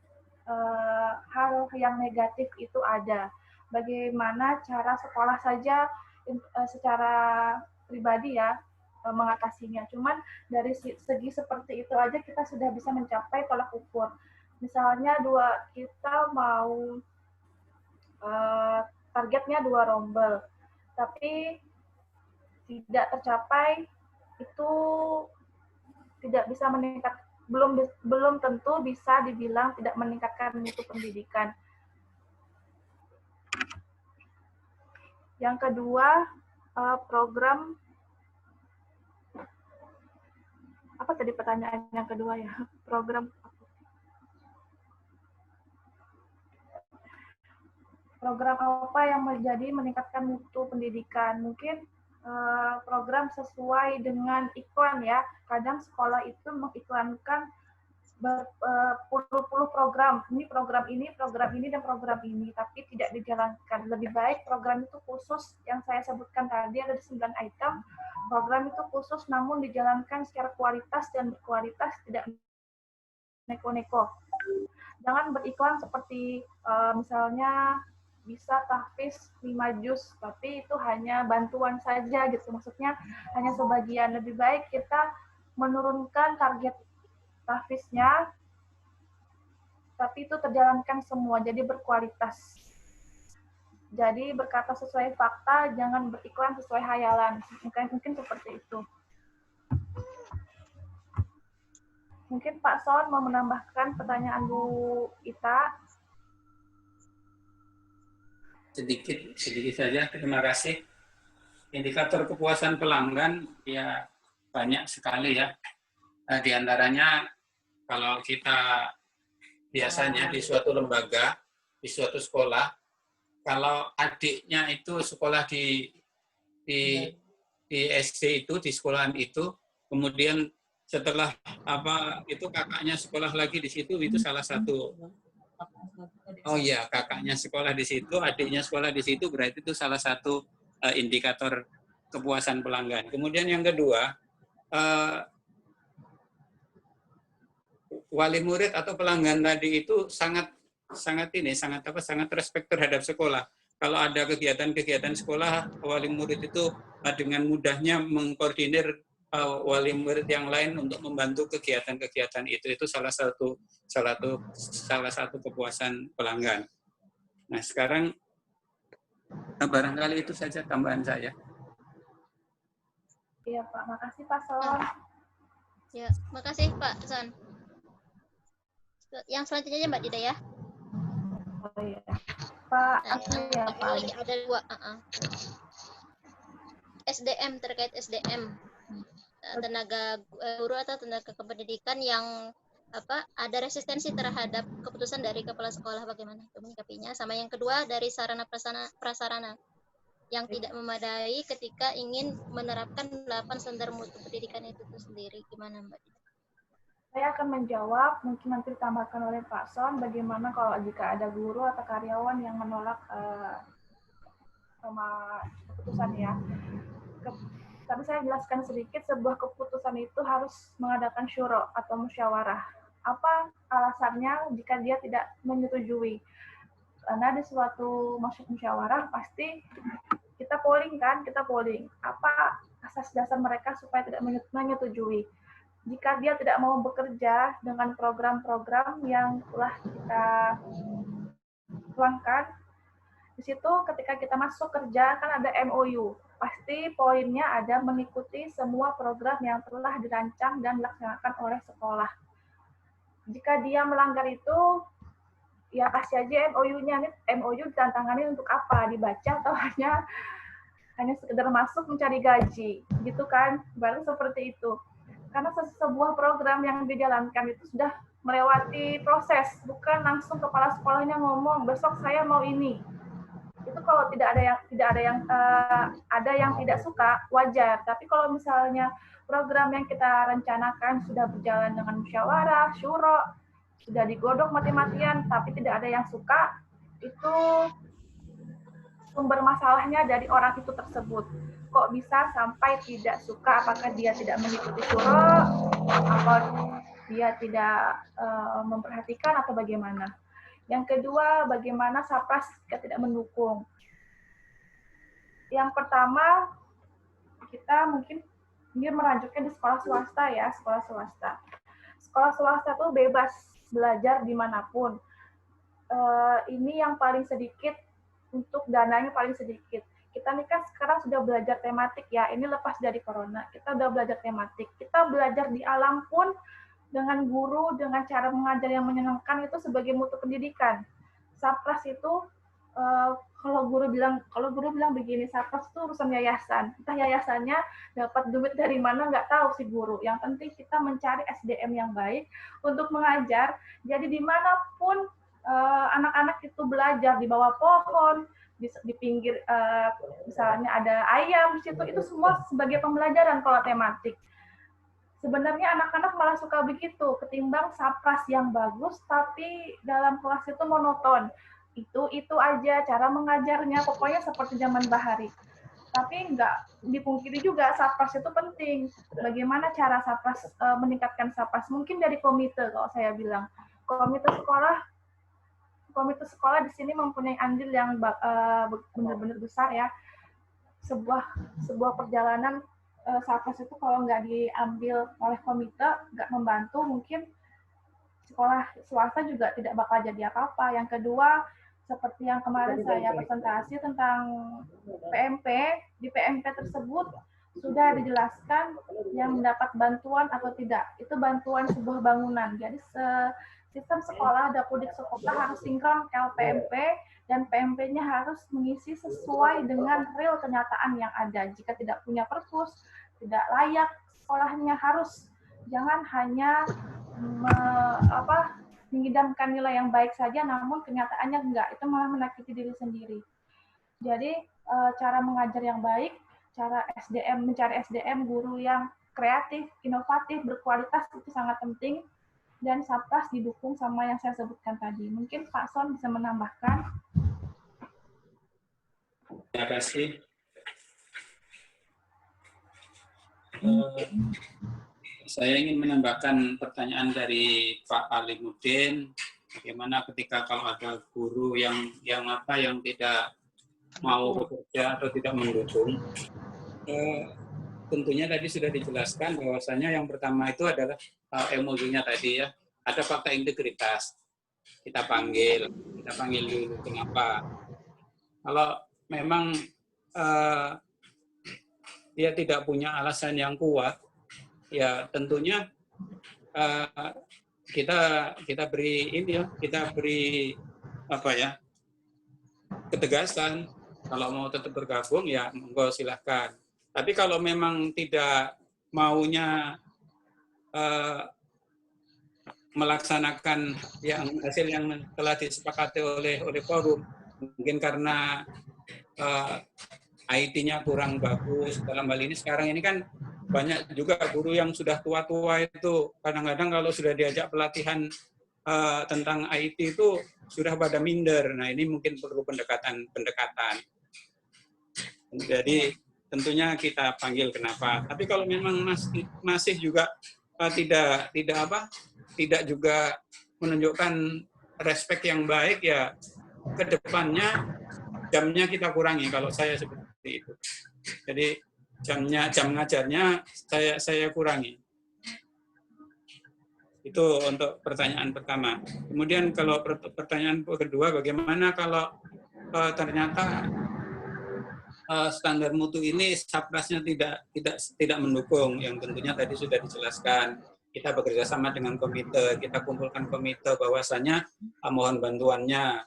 Speaker 3: hal yang negatif itu ada. Bagaimana cara sekolah saja secara pribadi ya mengatasinya. Cuman dari segi seperti itu aja kita sudah bisa mencapai tolak ukur. Misalnya kita mau targetnya 2 rombel, tapi tidak tercapai, itu tidak bisa meningkat, belum tentu bisa dibilang tidak meningkatkan mutu pendidikan. Yang kedua, program apa tadi pertanyaan yang kedua ya? Program apa yang menjadi meningkatkan mutu pendidikan? Mungkin program sesuai dengan iklan ya. Kadang sekolah itu mengiklankan berpuluh-puluh program. Ini program ini, dan program ini, tapi tidak dijalankan. Lebih baik program itu khusus, yang saya sebutkan tadi ada 9 item. Program itu khusus namun dijalankan secara kualitas dan berkualitas, tidak neko-neko. Jangan beriklan seperti misalnya bisa tahfiz 5 juz, tapi itu hanya bantuan saja gitu. Maksudnya hanya sebagian. Lebih baik kita menurunkan target tahfiznya, tapi itu terjalankan semua, jadi berkualitas. Jadi berkata sesuai fakta, jangan beriklan sesuai hayalan. Mungkin seperti itu. Mungkin Pak Son mau menambahkan pertanyaan Bu Ita.
Speaker 7: Sedikit saja, terima kasih. Indikator kepuasan pelanggan ya banyak sekali ya. Di antaranya kalau kita biasanya di suatu lembaga, di suatu sekolah, kalau adiknya itu sekolah di SD itu, di sekolahan itu, kemudian setelah itu kakaknya sekolah lagi di situ, itu salah satu. Oh iya, kakaknya sekolah di situ, adiknya sekolah di situ, berarti itu salah satu indikator kepuasan pelanggan. Kemudian yang kedua, wali murid atau pelanggan tadi itu sangat respect terhadap sekolah. Kalau ada kegiatan-kegiatan sekolah, wali murid itu dengan mudahnya mengkoordinir wali murid yang lain untuk membantu kegiatan-kegiatan itu salah satu kepuasan pelanggan. Nah, sekarang barangkali itu saja tambahan saya.
Speaker 3: Iya, Pak. Makasih, Pak Son.
Speaker 1: Ya, makasih Pak Son. Yang selanjutnya aja Mbak Dida ya.
Speaker 3: Oh iya. Pak
Speaker 1: Nah,
Speaker 3: Asli
Speaker 1: yang
Speaker 3: ya, Pak
Speaker 1: ini
Speaker 3: Ali.
Speaker 1: ada dua. SDM, terkait SDM, tenaga guru atau tenaga kependidikan yang ada resistensi terhadap keputusan dari kepala sekolah, bagaimana menyikapinya. Sama yang kedua dari sarana prasarana yang tidak memadai ketika ingin menerapkan 8 standar mutu pendidikan itu sendiri. Gimana Mbak Dida?
Speaker 3: Saya akan menjawab, mungkin nanti ditambahkan oleh Pak Son, bagaimana kalau jika ada guru atau karyawan yang menolak sama keputusan ya. Tapi saya jelaskan sedikit, sebuah keputusan itu harus mengadakan syuro atau musyawarah. Apa alasannya jika dia tidak menyetujui? Karena di suatu musyawarah pasti kita polling kan, apa asas dasar mereka supaya tidak menyetujui. Jika dia tidak mau bekerja dengan program-program yang telah kita tuangkan, di situ ketika kita masuk kerja kan ada MOU. Pasti poinnya ada mengikuti semua program yang telah dirancang dan dilaksanakan oleh sekolah. Jika dia melanggar itu, ya kasih aja MOU-nya. MOU ditantangani untuk apa? Dibaca atau hanya sekedar masuk mencari gaji, gitu kan? Baru seperti itu. Karena sebuah program yang dijalankan itu sudah melewati proses, bukan langsung kepala sekolahnya ngomong besok saya mau ini. Itu kalau tidak ada yang tidak suka, wajar. Tapi kalau misalnya program yang kita rencanakan sudah berjalan dengan musyawarah, syuro, sudah digodok mati-matian, tapi tidak ada yang suka, itu sumber masalahnya dari orang itu tersebut. Kok bisa sampai tidak suka? Apakah dia tidak mengikuti syuro, atau dia tidak memperhatikan, atau bagaimana? Yang kedua, bagaimana Sapras tidak mendukung? Yang pertama, kita mungkin ini melanjutkan di sekolah swasta ya, sekolah swasta. Sekolah swasta itu bebas belajar dimanapun. Ini yang paling sedikit, untuk dananya paling sedikit. Kita ini kan sekarang sudah belajar tematik ya, ini lepas dari corona, kita udah belajar tematik. Kita belajar di alam pun, dengan guru, dengan cara mengajar yang menyenangkan itu sebagai mutu pendidikan. Sapras itu kalau guru bilang begini, Sapras itu urusan yayasan. Entah yayasannya dapat duit dari mana nggak tahu si guru. Yang penting kita mencari SDM yang baik untuk mengajar. Jadi dimanapun anak-anak itu belajar, di bawah pohon, di pinggir misalnya ada ayam di situ, itu semua sebagai pembelajaran kalau tematik. Sebenarnya anak-anak malah suka begitu, ketimbang Sapras yang bagus, tapi dalam kelas itu monoton. Itu aja cara mengajarnya, pokoknya seperti zaman Bahari. Tapi nggak dipungkiri juga, Sapras itu penting. Bagaimana cara Sapras meningkatkan Sapras? Mungkin dari komite, kalau saya bilang. Komite sekolah di sini mempunyai andil yang benar-benar besar ya. Sebuah perjalanan Sapras itu kalau nggak diambil oleh komite, nggak membantu, mungkin sekolah swasta juga tidak bakal jadi apa-apa. Yang kedua, seperti yang kemarin saya presentasi tentang PMP, di PMP tersebut sudah dijelaskan yang mendapat bantuan atau tidak. Itu bantuan sebuah bangunan. Jadi sistem sekolah, Dapodik sekolah harus sinkron LPMP, dan PMP-nya harus mengisi sesuai dengan real kenyataan yang ada. Jika tidak punya perpus, tidak layak sekolahnya, harus jangan hanya mengidamkan nilai yang baik saja, namun kenyataannya enggak. Itu malah menyakiti diri sendiri. Jadi cara mengajar yang baik, cara mencari SDM guru yang kreatif, inovatif, berkualitas itu sangat penting. Dan Sapras didukung sama yang saya sebutkan tadi. Mungkin Pak Son bisa menambahkan.
Speaker 7: Terima kasih. Saya ingin menambahkan pertanyaan dari Pak Alimuddin. Bagaimana ketika kalau ada guru yang tidak mau bekerja atau tidak mendukung? Tentunya tadi sudah dijelaskan bahwasanya yang pertama itu adalah MOU-nya tadi ya, ada fakta integritas. Kita panggil dulu kenapa. Kalau memang dia tidak punya alasan yang kuat, ya tentunya kita beri ini ya, kita beri apa ya, ketegasan. Kalau mau tetap bergabung ya monggo silahkan. Tapi kalau memang tidak maunya melaksanakan hasil yang telah disepakati oleh forum, mungkin karena IT-nya kurang bagus. Dalam hal ini sekarang ini kan banyak juga guru yang sudah tua-tua itu, kadang-kadang kalau sudah diajak pelatihan tentang IT itu sudah pada minder. Nah ini mungkin perlu pendekatan. Jadi tentunya kita panggil kenapa. Tapi kalau memang masih juga tidak juga menunjukkan respek yang baik, ya ke depannya jamnya kita kurangi kalau saya seperti itu. Jadi jam ngajarnya saya kurangi. Itu untuk pertanyaan pertama. Kemudian kalau pertanyaan kedua, bagaimana kalau ternyata standar mutu ini Satgasnya tidak mendukung, yang tentunya tadi sudah dijelaskan. Kita bekerja sama dengan komite, kita kumpulkan komite bahwasanya mohon bantuannya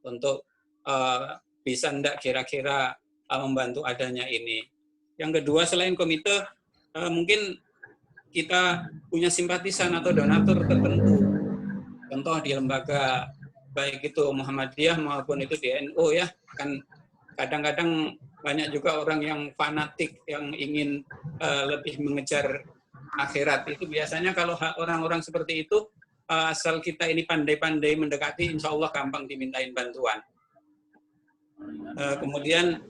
Speaker 7: untuk bisa enggak kira-kira membantu adanya ini. Yang kedua, selain komite, mungkin kita punya simpatisan atau donatur tertentu. Contoh di lembaga baik itu Muhammadiyah maupun itu di NU ya, kan kadang-kadang banyak juga orang yang fanatik yang ingin lebih mengejar akhirat. Itu biasanya kalau orang-orang seperti itu, asal kita ini pandai-pandai mendekati, insya Allah gampang dimintain bantuan. Kemudian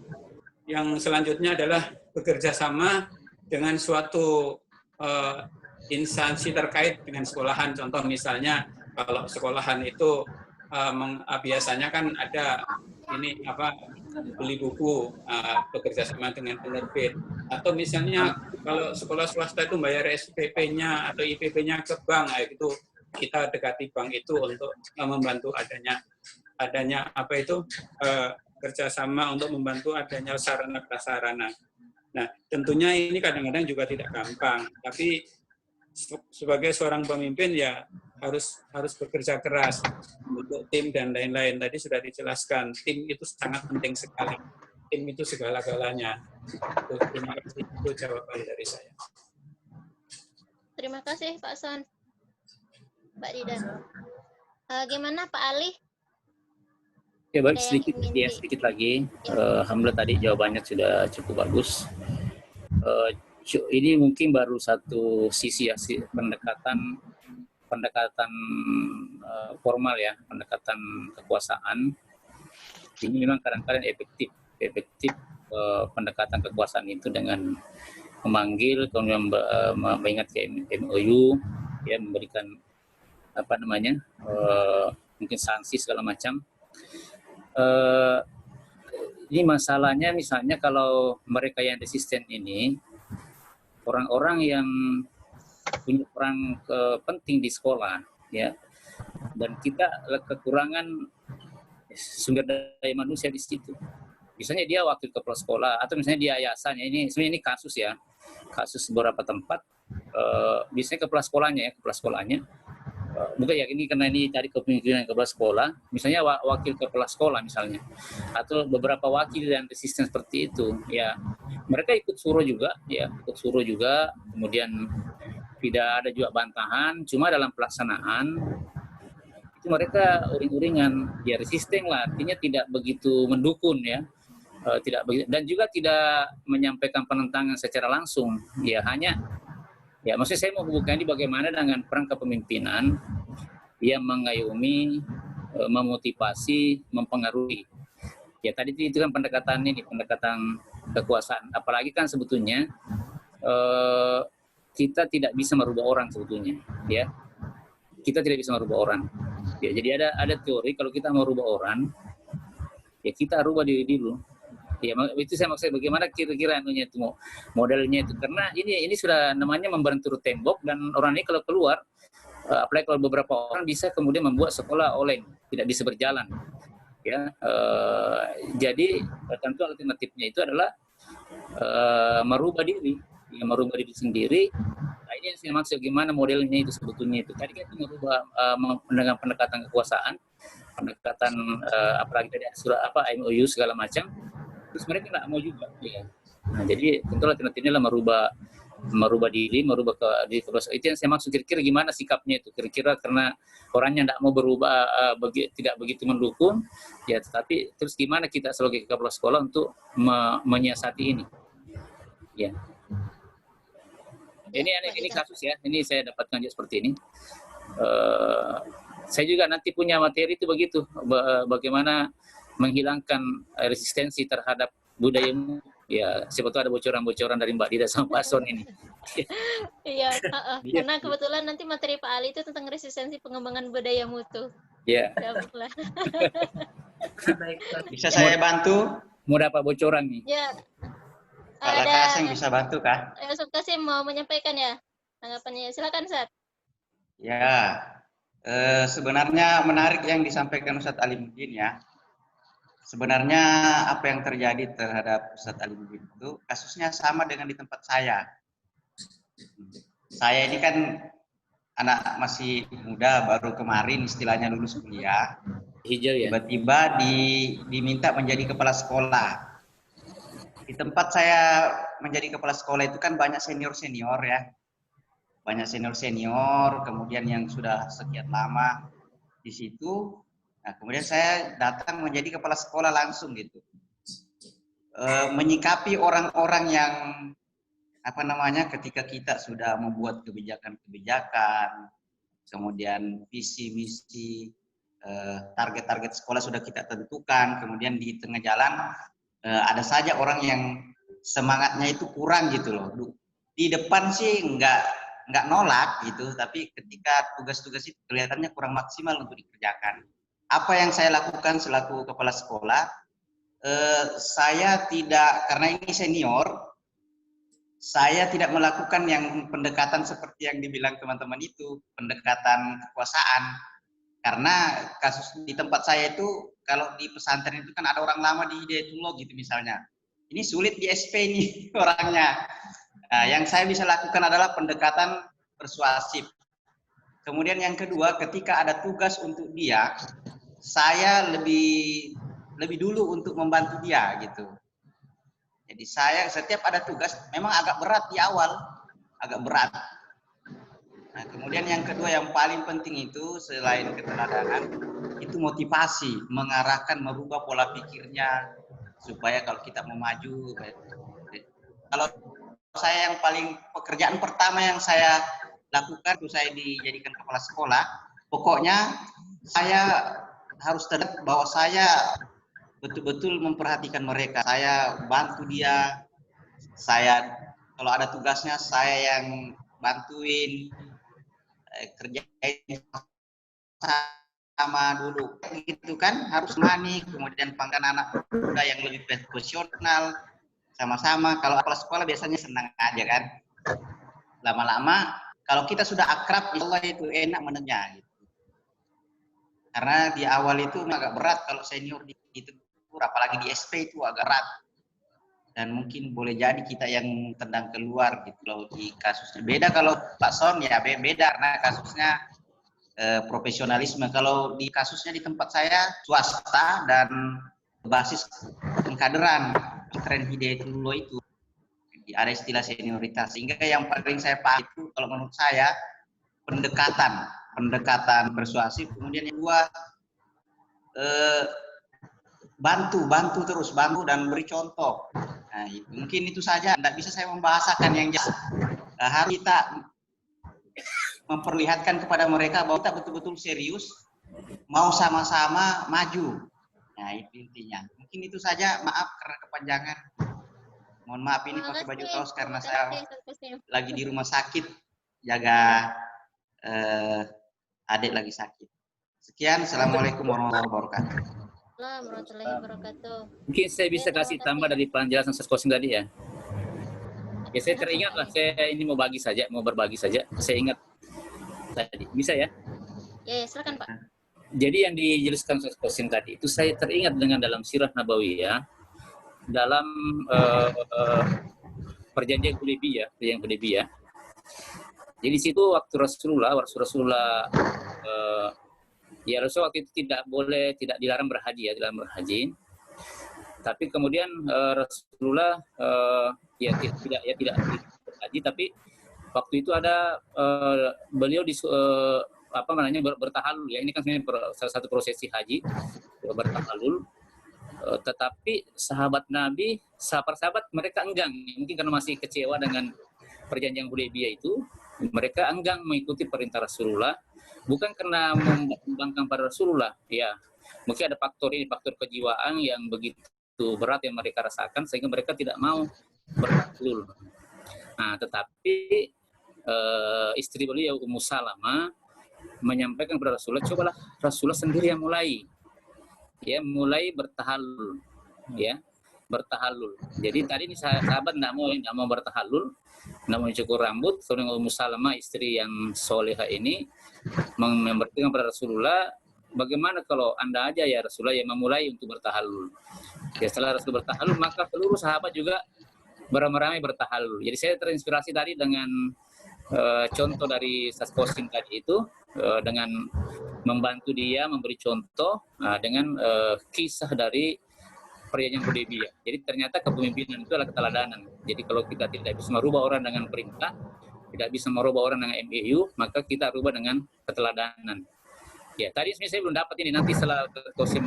Speaker 7: yang selanjutnya adalah bekerja sama dengan suatu instansi terkait dengan sekolahan. Contoh misalnya kalau sekolahan itu biasanya kan ada ini beli buku, bekerja sama dengan penerbit, atau misalnya kalau sekolah swasta itu bayar SPP-nya atau IPP-nya ke bank, itu kita dekati bank itu untuk membantu adanya kerjasama untuk membantu adanya sarana prasarana. Nah, tentunya ini kadang-kadang juga tidak gampang, tapi sebagai seorang pemimpin ya harus bekerja keras untuk tim dan lain-lain. Tadi sudah dijelaskan, tim itu sangat penting sekali. Tim itu segala-galanya. Terima kasih, itu jawaban dari saya.
Speaker 1: Terima kasih Pak Son. Mbak Dida. Gimana Pak Ali?
Speaker 9: Ya baik, sedikit lagi. Alhamdulillah tadi jawabannya sudah cukup bagus. Ini mungkin baru satu sisi ya, pendekatan formal ya, pendekatan kekuasaan. Ini memang kadang-kadang efektif pendekatan kekuasaan itu dengan memanggil, kemudian mengingat ke MOU, ya, memberikan mungkin sanksi segala macam. Ini masalahnya misalnya kalau mereka yang resisten ini orang-orang yang punya peran penting di sekolah, ya, dan kita kekurangan sumber daya manusia di situ. Misalnya dia wakil kepala sekolah atau misalnya dia yayasannya, ini sebenarnya ini kasus ya, kasus beberapa tempat, biasanya kepala sekolahnya. Bukan ya, ini karena ini cari kepemimpinan kepala sekolah, misalnya wakil kepala sekolah misalnya, atau beberapa wakil yang resisten seperti itu, ya mereka ikut suruh juga, kemudian tidak ada juga bantahan, cuma dalam pelaksanaan itu mereka uring-uringan, ya resisten lah, artinya tidak begitu mendukung ya, tidak begitu, dan juga tidak menyampaikan penentangan secara langsung, ya hanya ya, maksudnya saya mau hubungkan ini bagaimana dengan peran kepemimpinan yang mengayomi, memotivasi, mempengaruhi. Ya tadi itu kan pendekatan kekuasaan. Apalagi kan sebetulnya kita tidak bisa merubah orang sebetulnya, ya. Kita tidak bisa merubah orang. Ya, jadi ada teori kalau kita mau rubah orang, ya kita rubah diri dulu. Ya, itu saya maksud bagaimana kira-kira itu modelnya itu, karena ini sudah namanya membentur tembok, dan orang ini kalau keluar, apalagi kalau beberapa orang bisa kemudian membuat sekolah oleng, tidak bisa berjalan, ya. Jadi tentu alternatifnya itu adalah merubah diri sendiri. Nah, ini ini saya maksud gimana modelnya itu sebetulnya itu. Tadi kan merubah dengan pendekatan kekuasaan, pendekatan apalagi tadi surat MOU segala macam. Terus mereka nggak mau juga. Ya. Nah, jadi tentu alternatifnya merubah diri, merubah diri itu yang saya maksud. Kira-kira gimana sikapnya itu? Kira-kira karena orangnya tidak mau berubah, tidak begitu mendukung, ya. Tetapi terus gimana kita sebagai kepala sekolah untuk menyiasati ini? Ya. Ini kasus ya. Ini saya dapatkan juga seperti ini. Saya juga nanti punya materi itu begitu. Bagaimana menghilangkan resistensi terhadap budaya. Ya, siapa tahu ada bocoran-bocoran dari Mbak Dida sama Pak Son ini.
Speaker 1: Iya, karena kebetulan nanti materi Pak Ali itu tentang resistensi pengembangan budaya mutu.
Speaker 9: Iya.
Speaker 13: Bisa saya bantu?
Speaker 9: Mau dapat bocoran nih?
Speaker 1: Ya.
Speaker 13: Kak Kasem bisa bantu kah?
Speaker 1: Ustaz Kasim mau menyampaikan ya tanggapannya. Silakan, Ustaz.
Speaker 13: Ya, sebenarnya menarik yang disampaikan Ustadz Alimuddin ya. Sebenarnya apa yang terjadi terhadap Ustadz Alimuddin itu kasusnya sama dengan di tempat saya. Saya ini kan anak masih muda, baru kemarin istilahnya lulus kuliah.
Speaker 9: Hijau ya.
Speaker 13: Tiba-tiba diminta menjadi kepala sekolah. Di tempat saya menjadi kepala sekolah itu kan banyak senior-senior ya. Banyak senior-senior, kemudian yang sudah sekian lama di situ. Nah, kemudian saya datang menjadi kepala sekolah langsung gitu. Menyikapi orang-orang yang ketika kita sudah membuat kebijakan-kebijakan, kemudian visi misi, target-target sekolah sudah kita tentukan, kemudian di tengah jalan ada saja orang yang semangatnya itu kurang gitu loh. Di depan sih nggak nolak gitu, tapi ketika tugas-tugas itu kelihatannya kurang maksimal untuk dikerjakan. Apa yang saya lakukan selaku kepala sekolah, saya tidak, karena ini senior, saya tidak melakukan yang pendekatan seperti yang dibilang teman-teman itu, pendekatan kekuasaan. Karena kasus di tempat saya itu, kalau di pesantren itu kan ada orang lama di Hidayatullah gitu misalnya. Ini sulit di SP ini orangnya. Nah, yang saya bisa lakukan adalah pendekatan persuasif. Kemudian yang kedua, ketika ada tugas untuk dia, saya lebih dulu untuk membantu dia gitu. Jadi saya setiap ada tugas memang agak berat di awal, agak berat. Nah, kemudian yang kedua yang paling penting itu selain keteladanan, itu motivasi, mengarahkan, merubah pola pikirnya supaya kalau kita mau maju. Kalau saya yang paling pekerjaan pertama yang saya lakukan itu saya dijadikan kepala sekolah, pokoknya saya harus tetap bahwa saya betul-betul memperhatikan mereka. Saya bantu dia. Saya kalau ada tugasnya saya yang bantuin, kerjain sama dulu. Gitu kan harus mani, kemudian pangkat anak muda yang lebih profesional sama-sama. Kalau kepala sekolah biasanya senang aja kan. Lama-lama kalau kita sudah akrab, insya Allah itu enak menengah. Gitu. Karena di awal itu agak berat kalau senior di tempur, apalagi di SP itu agak berat. Dan mungkin boleh jadi kita yang tendang keluar gitu loh di kasusnya. Beda kalau Pak Son ya beda karena kasusnya profesionalisme. Kalau di kasusnya di tempat saya swasta dan basis pengkaderan tren Hidayatullah itu. Ada istilah senioritas. Sehingga yang paling saya paham itu kalau menurut saya pendekatan persuasif. Kemudian yang kedua bantu terus, bantu dan beri contoh. Nah, mungkin itu saja. Tidak bisa saya membahasakan yang jelas. Harus kita memperlihatkan kepada mereka bahwa kita betul-betul serius, mau sama-sama maju. Nah, itu intinya. Mungkin itu saja. Maaf karena kepanjangan. Mohon maaf ini pakai baju kaos karena saya lagi di rumah sakit jaga adik lagi sakit. Sekian, assalamualaikum warahmatullahi wabarakatuh.
Speaker 1: Warahmatullahi wabarakatuh.
Speaker 9: Mungkin saya bisa kasih tambah dari penjelasan Ustaz Qasim tadi ya. Ya saya teringat lah, saya ini mau berbagi saja. Saya ingat tadi, bisa ya?
Speaker 1: Ya, silakan Pak.
Speaker 9: Jadi yang dijelaskan Ustaz Qasim tadi itu saya teringat dengan dalam Sirah Nabawiyah, dalam perjanjian Hudaybiyah, Jadi di situ waktu Rasulullah ya Rasulullah waktu itu tidak dilarang berhaji ya, dilarang berhaji. Tapi kemudian Rasulullah tidak berhaji, tapi waktu itu ada beliau bertahalul ya. Ini kan sebenarnya salah satu prosesi haji, bertahalul. Tetapi sahabat Nabi, sahabat-sahabat mereka enggan, mungkin karena masih kecewa dengan perjanjian Hudaybiyah itu, mereka enggan mengikuti perintah Rasulullah, bukan karena membangkang pada Rasulullah, ya mungkin ada faktor kejiwaan yang begitu berat yang mereka rasakan sehingga mereka tidak mau bertahlul. Nah, tetapi istri beliau Ummu Salamah menyampaikan kepada Rasulullah, cobalah Rasulullah sendiri yang mulai bertahalul, ya bertahalul. Jadi tadi ini sahabat nggak mau bertahalul, nggak mau cukur rambut. Kemudian Ummu Salamah istri yang soleha ini memberikan kepada Rasulullah, bagaimana kalau Anda aja ya Rasulullah yang memulai untuk bertahalul. Ya setelah Rasul bertahalul, maka seluruh sahabat juga beramai-ramai bertahalul. Jadi saya terinspirasi tadi dengan contoh dari Ustaz Qasim tadi itu, dengan membantu dia memberi contoh dengan kisah dari perjanjian Hudaybiyah. Jadi ternyata kepemimpinan itu adalah keteladanan. Jadi kalau kita tidak bisa merubah orang dengan perintah, tidak bisa merubah orang dengan MOU, maka kita rubah dengan keteladanan. Ya, tadi sebenarnya saya belum dapat ini, nanti setelah Qasim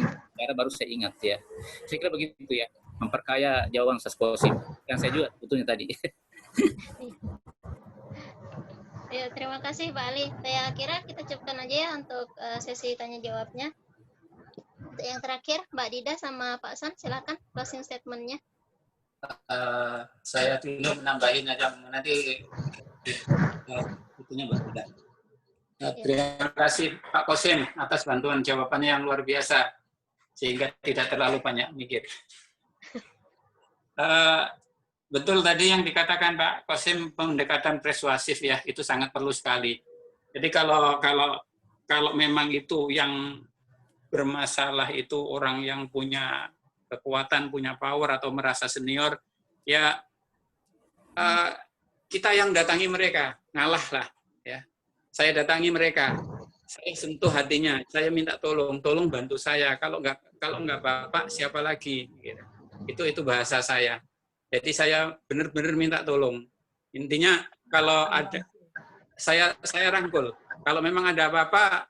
Speaker 9: baru saya ingat ya. Saya kira begitu ya, memperkaya jawaban Ustaz Qasim. Yang saya juga betulnya tadi.
Speaker 1: Ya, terima kasih Pak Ali. Saya kira kita cukupkan aja ya untuk sesi tanya jawabnya. Untuk yang terakhir, Mbak Dida sama Pak San, silakan closing statement-nya.
Speaker 7: Saya dulu menambahin aja nanti itunya Mbak Dida. Terima kasih Pak Qasim atas bantuan jawabannya yang luar biasa sehingga tidak terlalu banyak mikir. Betul tadi yang dikatakan Pak Qasim, pendekatan persuasif ya, itu sangat perlu sekali. Jadi kalau memang itu yang bermasalah itu orang yang punya kekuatan, punya power atau merasa senior, ya kita yang datangi mereka, ngalah lah ya. Saya datangi mereka, saya sentuh hatinya, saya minta tolong bantu saya. Kalau nggak Bapak siapa lagi? Gitu. Itu bahasa saya. Jadi saya benar-benar minta tolong. Intinya kalau ada, saya rangkul. Kalau memang ada apa-apa,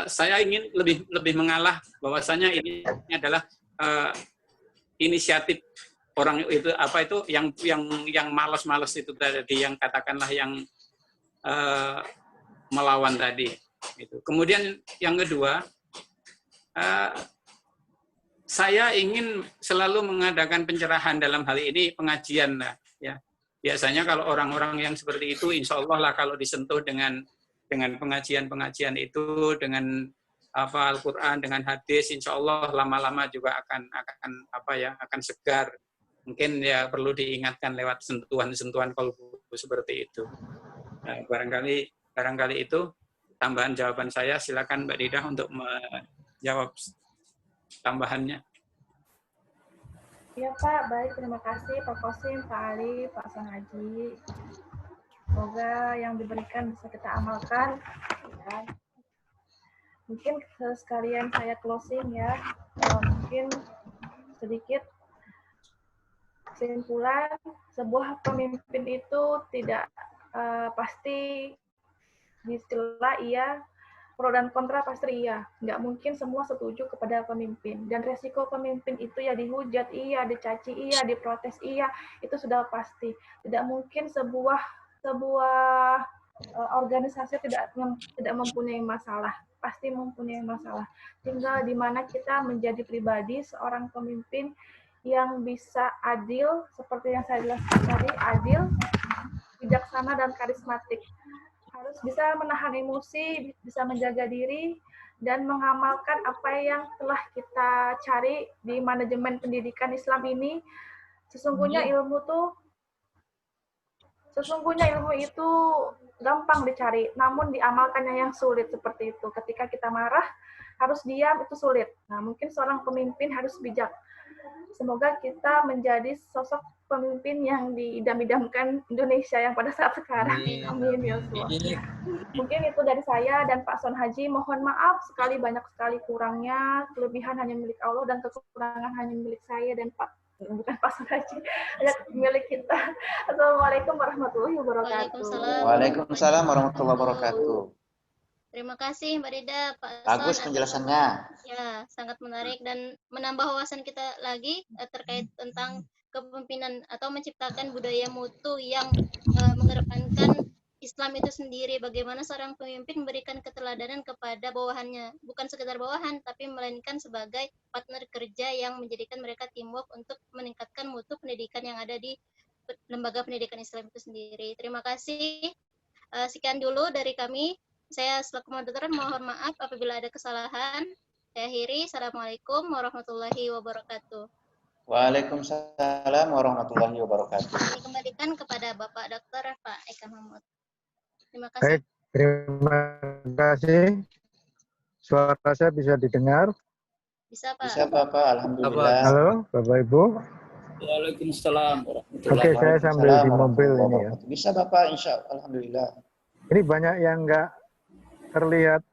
Speaker 7: saya ingin lebih mengalah bahwasanya ini adalah inisiatif orang itu yang malas-malas itu tadi, yang katakanlah yang melawan tadi. Gitu. Kemudian yang kedua, saya ingin selalu mengadakan pencerahan dalam hal ini, pengajian lah ya. Biasanya kalau orang-orang yang seperti itu, insya Allah lah kalau disentuh dengan pengajian-pengajian itu, dengan Al-Quran, dengan hadis, insya Allah lama-lama juga akan segar. Mungkin ya perlu diingatkan lewat sentuhan-sentuhan qalbu seperti itu. Nah, barangkali itu tambahan jawaban saya. Silakan Mbak Dida untuk menjawab tambahannya.
Speaker 3: Ya Pak, baik, terima kasih Pak Qasim, Pak Ali, Pak Sanhaji. Semoga yang diberikan bisa kita amalkan. Ya. Mungkin sekalian saya closing ya. Mungkin sedikit kesimpulan, sebuah pemimpin itu tidak pasti istilah iya, pro dan kontra pasti iya. Nggak mungkin semua setuju kepada pemimpin. Dan resiko pemimpin itu ya dihujat iya, dicaci iya, diprotes iya, itu sudah pasti. Tidak mungkin sebuah organisasi tidak mempunyai masalah. Pasti mempunyai masalah. Tinggal di mana kita menjadi pribadi seorang pemimpin yang bisa adil, seperti yang saya jelaskan tadi, adil, bijaksana, dan karismatik. Harus bisa menahan emosi, bisa menjaga diri, dan mengamalkan apa yang telah kita cari di manajemen pendidikan Islam ini. Sesungguhnya ilmu itu gampang dicari, namun diamalkannya yang sulit seperti itu. Ketika kita marah, harus diam, itu sulit. Nah, mungkin seorang pemimpin harus bijak. Semoga kita menjadi sosok pemimpin yang diidam-idamkan Indonesia yang pada saat sekarang. Amin ya Allah. Mungkin itu dari saya dan Pak Son Haji. Mohon maaf sekali, banyak sekali kurangnya. Kelebihan hanya milik Allah dan kekurangan hanya milik saya dan bukan Pak Son Haji, milik kita. Assalamualaikum warahmatullahi wabarakatuh.
Speaker 13: Waalaikumsalam warahmatullahi wabarakatuh.
Speaker 1: Terima kasih Mbak Rida, Pak
Speaker 13: Bagus
Speaker 1: Son.
Speaker 13: penjelasannya.
Speaker 1: Ya, sangat menarik dan menambah wawasan kita lagi terkait tentang kepemimpinan atau menciptakan budaya mutu yang mengedepankan Islam itu sendiri. Bagaimana seorang pemimpin memberikan keteladanan kepada bawahannya, bukan sekedar bawahan, tapi melainkan sebagai partner kerja yang menjadikan mereka teamwork untuk meningkatkan mutu pendidikan yang ada di lembaga pendidikan Islam itu sendiri. Terima kasih. Sekian dulu dari kami. Saya selaku moderator mohon maaf apabila ada kesalahan. Saya akhiri. Assalamualaikum warahmatullahi wabarakatuh.
Speaker 13: Waalaikumsalam warahmatullahi wabarakatuh.
Speaker 1: Dikembalikan kepada Bapak Dr. Pak Eka Mahmud. Terima kasih.
Speaker 2: Baik, terima kasih. Suara saya bisa didengar?
Speaker 1: Bisa Pak.
Speaker 13: Bisa Bapak, alhamdulillah.
Speaker 2: Halo, Bapak Ibu.
Speaker 9: Waalaikumsalam warahmatullahi
Speaker 2: Oke, saya sambil di mobil ini ya.
Speaker 13: Bisa Bapak, insya Allah, alhamdulillah.
Speaker 2: Ini banyak yang nggak terlihat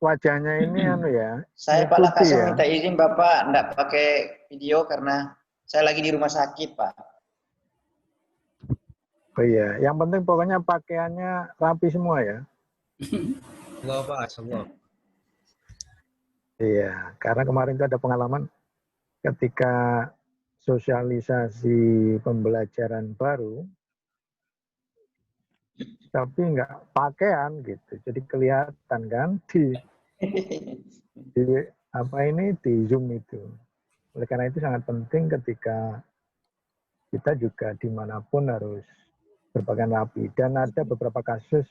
Speaker 2: wajahnya ini ya.
Speaker 13: Saya Pak Lakasa
Speaker 2: ya.
Speaker 13: minta izin Bapak enggak pakai video karena saya lagi di rumah sakit Pak.
Speaker 2: Oh iya, yang penting pokoknya pakaiannya rapi semua ya.
Speaker 12: Enggak apa, semua.
Speaker 2: Iya, karena kemarin itu ada pengalaman ketika sosialisasi pembelajaran baru, tapi nggak pakaian gitu, jadi kelihatan kan di Zoom itu. Oleh karena itu sangat penting ketika kita juga dimanapun harus berpakaian rapi. Dan ada beberapa kasus,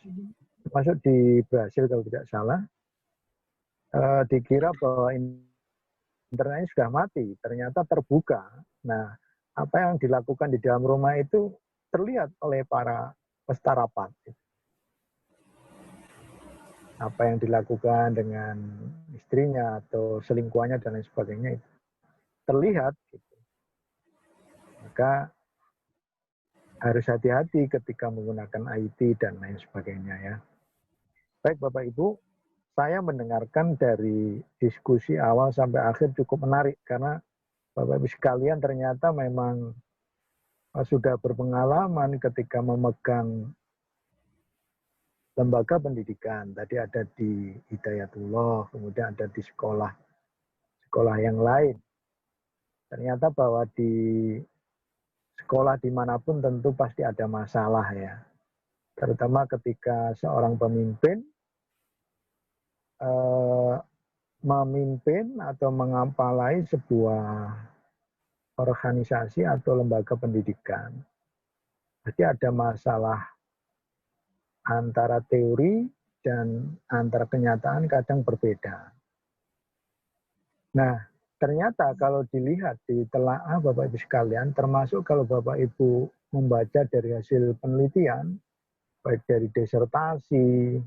Speaker 2: termasuk di Brasil kalau tidak salah, dikira bahwa internetnya sudah mati, ternyata terbuka. Nah, apa yang dilakukan di dalam rumah itu terlihat oleh para peserta rapat. Apa yang dilakukan dengan istrinya atau selingkuhannya dan lain sebagainya itu terlihat. Gitu. Maka harus hati-hati ketika menggunakan IT dan lain sebagainya ya. Baik Bapak Ibu, saya mendengarkan dari diskusi awal sampai akhir cukup menarik karena Bapak Ibu sekalian ternyata memang sudah berpengalaman ketika memegang lembaga pendidikan. Tadi ada di Hidayatullah, kemudian ada di sekolah yang lain. Ternyata bahwa di sekolah dimanapun tentu pasti ada masalah ya. Terutama ketika seorang pemimpin memimpin atau mengampalai sebuah organisasi atau lembaga pendidikan. Jadi ada masalah antara teori dan antara kenyataan kadang berbeda. Nah, ternyata kalau dilihat di telaah Bapak Ibu sekalian, termasuk kalau Bapak Ibu membaca dari hasil penelitian, baik dari disertasi,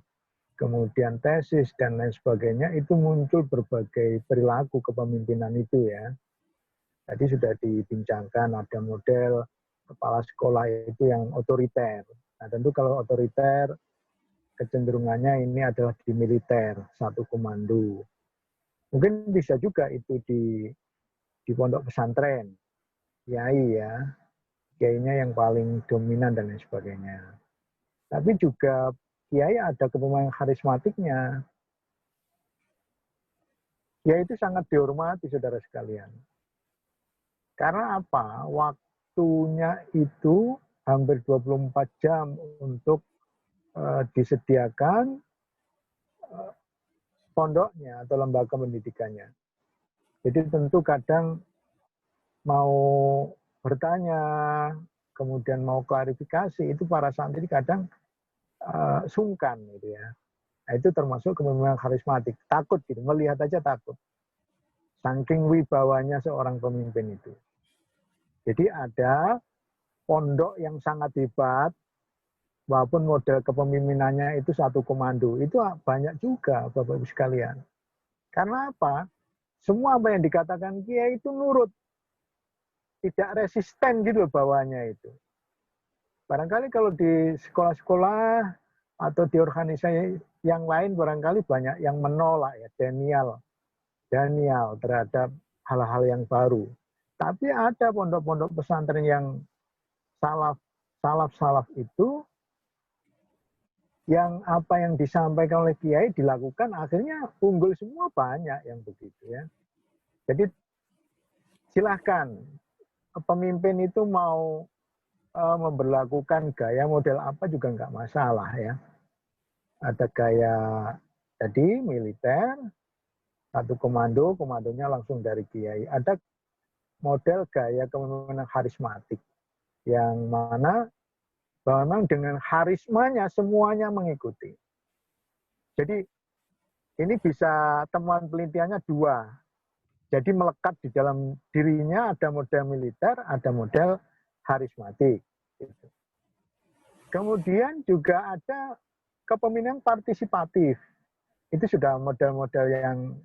Speaker 2: kemudian tesis, dan lain sebagainya, itu muncul berbagai perilaku kepemimpinan itu ya. Tadi sudah dibincangkan, ada model kepala sekolah itu yang otoriter. Nah tentu kalau otoriter, kecenderungannya ini adalah di militer, satu komando. Mungkin bisa juga itu di pondok pesantren, kiai ya, kiainya yang paling dominan dan lain sebagainya. Tapi juga kiai ada kepemimpinan karismatiknya. Kiai itu sangat dihormati saudara sekalian. Karena apa? Waktunya itu hampir 24 jam untuk disediakan pondoknya atau lembaga pendidikannya. Jadi tentu kadang mau bertanya, kemudian mau klarifikasi, itu para santri kadang sungkan gitu ya. Nah, itu termasuk kepemimpinan karismatik, takut gitu, melihat aja takut. Saking wibawanya seorang pemimpin itu. Jadi ada pondok yang sangat hebat, walaupun model kepemimpinannya itu satu komando, itu banyak juga Bapak Ibu sekalian. Karena apa? Semua apa yang dikatakan kiai itu nurut. tidak resisten gitu loh bawaannya itu. Barangkali kalau di sekolah-sekolah atau di organisasi yang lain barangkali banyak yang menolak ya, Daniel terhadap hal-hal yang baru. Tapi ada pondok-pondok pesantren yang salaf itu yang apa yang disampaikan oleh kiai dilakukan, akhirnya unggul semua, banyak yang begitu ya. Jadi silahkan pemimpin itu mau memberlakukan gaya model apa juga nggak masalah ya. Ada gaya tadi militer, satu komandonya langsung dari kiai. Ada model gaya kepemimpinan karismatik yang mana memang dengan karismanya semuanya mengikuti. Jadi ini bisa temuan penelitiannya dua. Jadi melekat di dalam dirinya ada model militer, ada model karismatik. Kemudian juga ada kepemimpinan partisipatif. Itu sudah model-model yang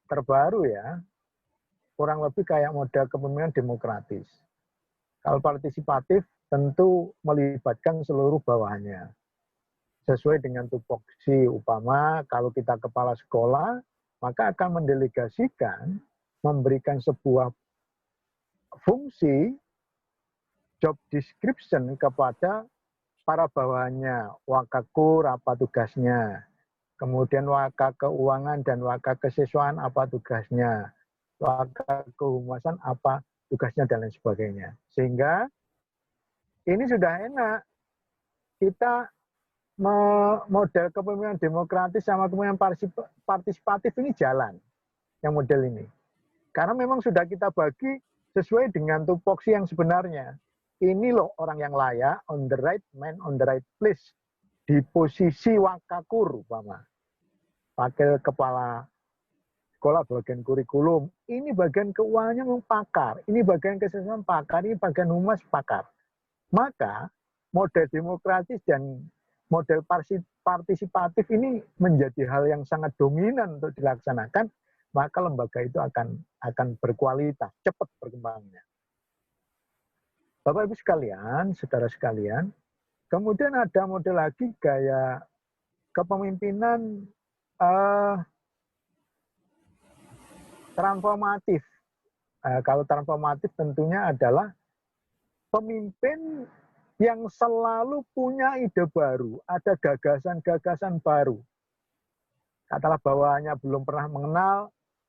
Speaker 2: terbaru ya. Kurang lebih kayak model kepemimpinan demokratis. Kalau partisipatif tentu melibatkan seluruh bawahannya. Sesuai dengan tupoksi, upama kalau kita kepala sekolah, maka akan mendelegasikan, memberikan sebuah fungsi, job description kepada para bawahannya. Wakakur apa tugasnya, kemudian waka keuangan dan waka kesiswaan apa tugasnya, waka kehumasan apa tugasnya, dan lain sebagainya. Sehingga ini sudah enak. Kita model kepemimpinan demokratis sama kepemimpinan partisipatif ini jalan. Yang model ini. Karena memang sudah kita bagi sesuai dengan tupoksi yang sebenarnya. Ini loh orang yang layak, on the right man, on the right place. Di posisi wakakur, umpama. Wakil kepala sekolah bagian kurikulum. Ini bagian keuangannya memang pakar. Ini bagian kesehatan pakar. Ini bagian humas pakar. Maka model demokratis dan model partisipatif ini menjadi hal yang sangat dominan untuk dilaksanakan, maka lembaga itu akan berkualitas, cepat berkembangnya. Bapak Ibu sekalian, saudara sekalian, kemudian ada model lagi gaya kepemimpinan transformatif. Kalau transformatif tentunya adalah pemimpin yang selalu punya ide baru, ada gagasan-gagasan baru. Katalah bawahannya belum pernah mengenal,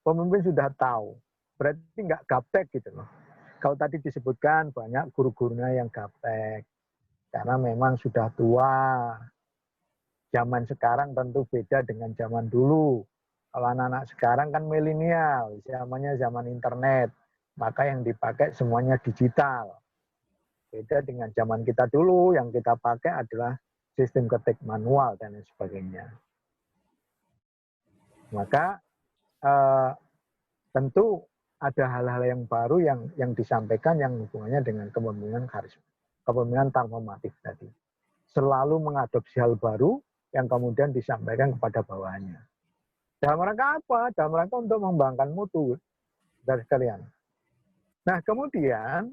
Speaker 2: pemimpin sudah tahu. Berarti nggak gaptek gitu loh. Kalau tadi disebutkan banyak guru-gurunya yang gaptek, karena memang sudah tua. Zaman sekarang tentu beda dengan zaman dulu. Kalau anak-anak sekarang kan milenial, zamannya zaman internet, maka yang dipakai semuanya digital. Beda dengan zaman kita dulu, yang kita pakai adalah sistem ketik manual dan lain sebagainya. Maka tentu ada hal-hal yang baru yang disampaikan yang hubungannya dengan kepemimpinan kepemimpinan transformatif tadi. Selalu mengadopsi hal baru yang kemudian disampaikan kepada bawahannya. Dalam rangka apa? Dalam rangka untuk mengembangkan mutu dari sekalian. Nah kemudian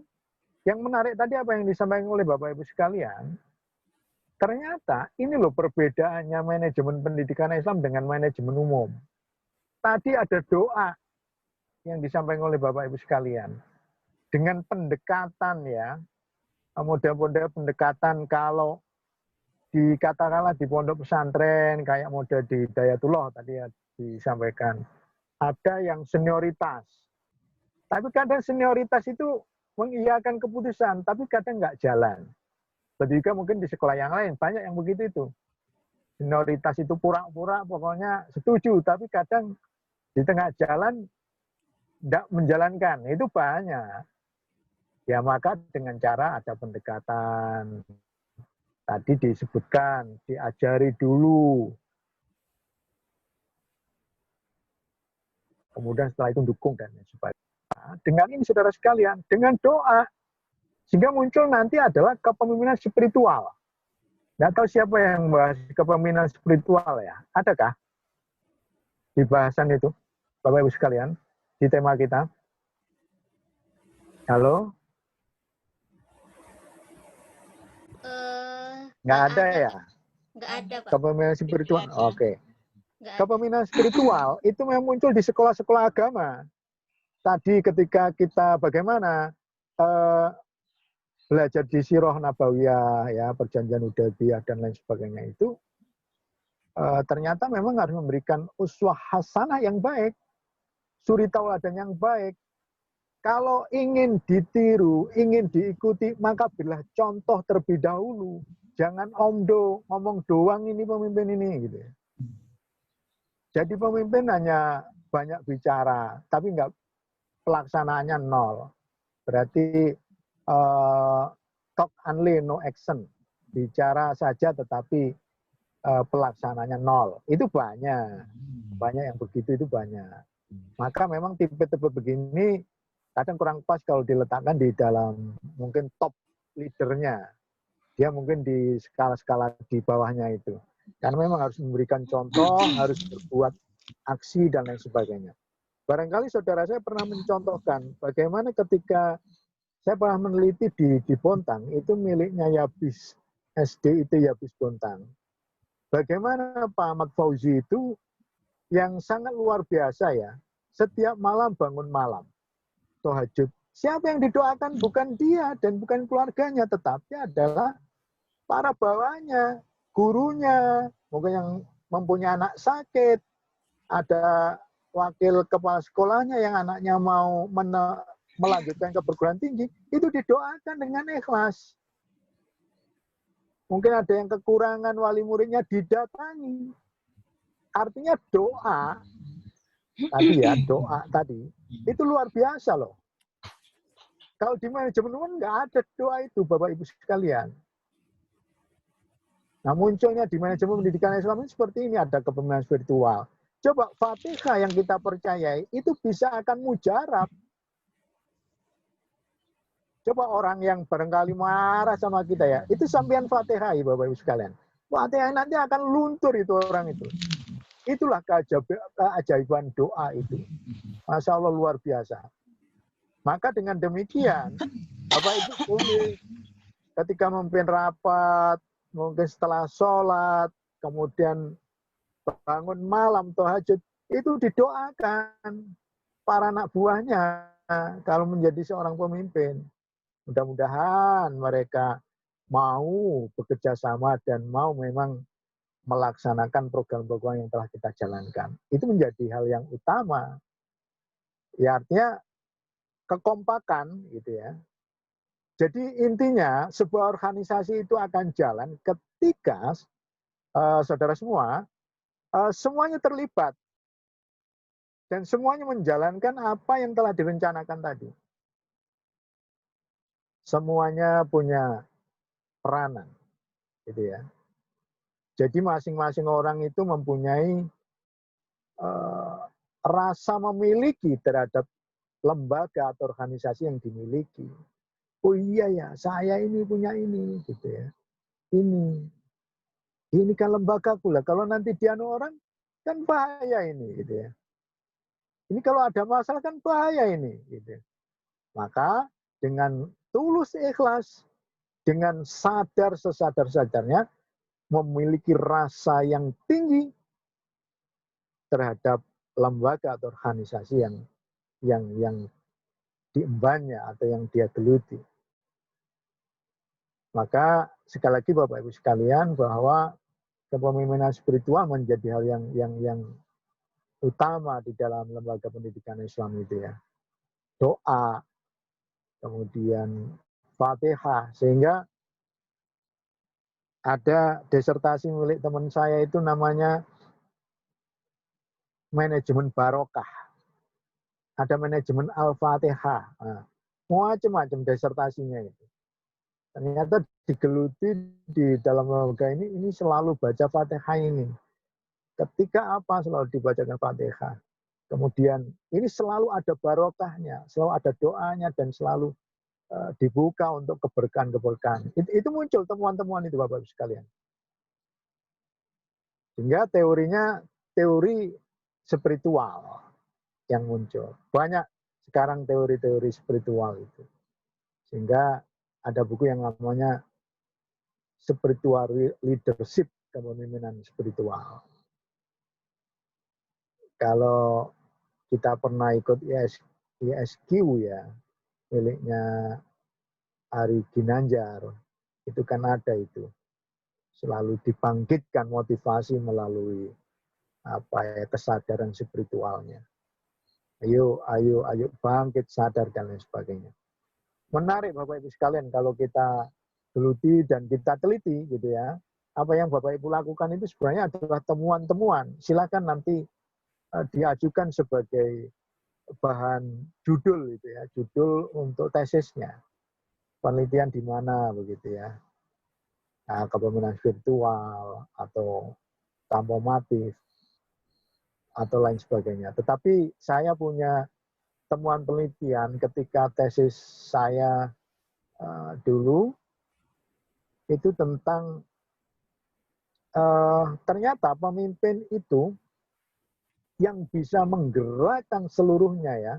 Speaker 2: yang menarik tadi apa yang disampaikan oleh Bapak Ibu sekalian, ternyata ini loh perbedaannya manajemen pendidikan Islam dengan manajemen umum. Tadi ada doa yang disampaikan oleh Bapak Ibu sekalian. Dengan pendekatan ya, model-model pendekatan kalau dikatakanlah di pondok pesantren, kayak model di Hidayatullah tadi ya disampaikan. Ada yang senioritas. Tapi kadang senioritas itu mengiyakan keputusan, tapi kadang nggak jalan. Begitu mungkin di sekolah yang lain, banyak yang begitu itu. Senioritas itu pura-pura, pokoknya setuju, tapi kadang di tengah jalan tidak menjalankan. Itu banyak. Ya maka dengan cara ada pendekatan. Tadi disebutkan, diajari dulu. Kemudian setelah itu dukung dan sebagainya. Dengan ini saudara sekalian, dengan doa, sehingga muncul nanti adalah kepemimpinan spiritual. Nggak tahu siapa yang membahas kepemimpinan spiritual ya? Adakah di bahasan itu, Bapak Ibu sekalian, di tema kita? Halo? Nggak ada ya?
Speaker 1: Nggak ada, Pak.
Speaker 2: Kepemimpinan spiritual. Oke.
Speaker 1: Nggak ada.
Speaker 2: Kepemimpinan spiritual itu memang muncul di sekolah-sekolah agama. Tadi ketika kita bagaimana belajar di Sirah Nabawiyah, ya, Perjanjian Hudaybiyah dan lain sebagainya itu, ternyata memang harus memberikan uswah hasanah yang baik, suri tauladan yang baik. Kalau ingin ditiru, ingin diikuti, maka berilah contoh terlebih dahulu. Jangan omdo, ngomong doang ini pemimpin ini. Gitu. Jadi pemimpin hanya banyak bicara, tapi nggak pelaksanaannya nol. Berarti talk only, no action. Bicara saja tetapi pelaksananya nol. Itu banyak. Banyak yang begitu itu banyak. Maka memang tipe-tipe begini kadang kurang pas kalau diletakkan di dalam mungkin top leadernya. Dia mungkin di skala-skala di bawahnya itu. Karena memang harus memberikan contoh, harus berbuat aksi dan lain sebagainya. Barangkali saudara saya pernah mencontohkan bagaimana ketika saya pernah meneliti di Bontang, itu miliknya Yabis, SD itu Yabis Bontang. Bagaimana Pak Ahmad Fauzi itu yang sangat luar biasa ya, setiap malam bangun malam. Tahajud. Siapa yang didoakan bukan dia dan bukan keluarganya, tetapi adalah para bawahnya, gurunya, mungkin yang mempunyai anak sakit, ada wakil kepala sekolahnya yang anaknya mau melanjutkan ke perguruan tinggi, itu didoakan dengan ikhlas. Mungkin ada yang kekurangan wali muridnya didatangi. Artinya doa, tadi ya, doa tadi, itu luar biasa loh. Kalau di manajemen umum nggak ada doa itu, Bapak Ibu sekalian. Nah munculnya di manajemen pendidikan Islam ini seperti ini, ada kepemimpinan spiritual. Coba Fatihah yang kita percayai, itu bisa akan mujarab. Coba orang yang barangkali marah sama kita ya, itu sampean Fatihah ya Bapak Ibu sekalian. Fatihah nanti akan luntur itu orang itu. Itulah keajaiban doa itu. Masya Allah luar biasa. Maka dengan demikian, Bapak Ibu boleh ketika memimpin rapat, mungkin setelah sholat, kemudian bangun malam, tahajud, itu didoakan para anak buahnya kalau menjadi seorang pemimpin. Mudah-mudahan mereka mau bekerja sama dan mau memang melaksanakan program-program yang telah kita jalankan. Itu menjadi hal yang utama. Ya artinya kekompakan gitu ya. Jadi intinya sebuah organisasi itu akan jalan ketika saudara semua semuanya terlibat dan semuanya menjalankan apa yang telah direncanakan tadi. Semuanya punya peranan, gitu ya. Jadi masing-masing orang itu mempunyai rasa memiliki terhadap lembaga atau organisasi yang dimiliki. Oh iya ya, saya ini punya ini, gitu ya. Ini kan lembaga pula. Kalau nanti dianu orang, kan bahaya ini, gitu ya. Ini kalau ada masalah kan bahaya ini, gitu. Maka dengan tulus ikhlas, dengan sadar sesadar-sadarnya, memiliki rasa yang tinggi terhadap lembaga atau organisasi yang diembannya atau yang dia geluti. Maka sekali lagi Bapak Ibu sekalian bahwa kepemimpinan spiritual menjadi hal yang utama di dalam lembaga pendidikan Islam itu ya. Doa, kemudian Fatihah, sehingga ada disertasi milik teman saya itu namanya manajemen barokah. Ada manajemen Al-Fatihah. Nah, macam-macam disertasinya itu. Ternyata digeluti di dalam lembaga ini selalu baca Fatihah ini. Ketika apa selalu dibacakan Fatihah. Kemudian ini selalu ada barokahnya, selalu ada doanya dan selalu dibuka untuk keberkahan-keberkahan. Itu muncul temuan-temuan itu Bapak-Ibu sekalian. Sehingga teorinya teori spiritual yang muncul. Banyak sekarang teori-teori spiritual itu. Sehingga ada buku yang namanya Spiritual Leadership, kepemimpinan spiritual. Kalau kita pernah ikut ISQ ya, miliknya Ari Ginanjar, itu kan ada itu. Selalu dibangkitkan motivasi melalui kesadaran spiritualnya. Ayo bangkit, sadar dan lain sebagainya. Menarik Bapak Ibu sekalian kalau kita geluti dan kita teliti gitu ya. Apa yang Bapak Ibu lakukan itu sebenarnya adalah temuan-temuan. Silakan nanti diajukan sebagai bahan judul gitu ya, judul untuk tesisnya. Penelitian di mana begitu ya. Nah, kepemimpinan spiritual atau tampomatif atau lain sebagainya. Tetapi saya punya temuan penelitian ketika tesis saya dulu itu tentang ternyata pemimpin itu yang bisa menggerakkan seluruhnya ya,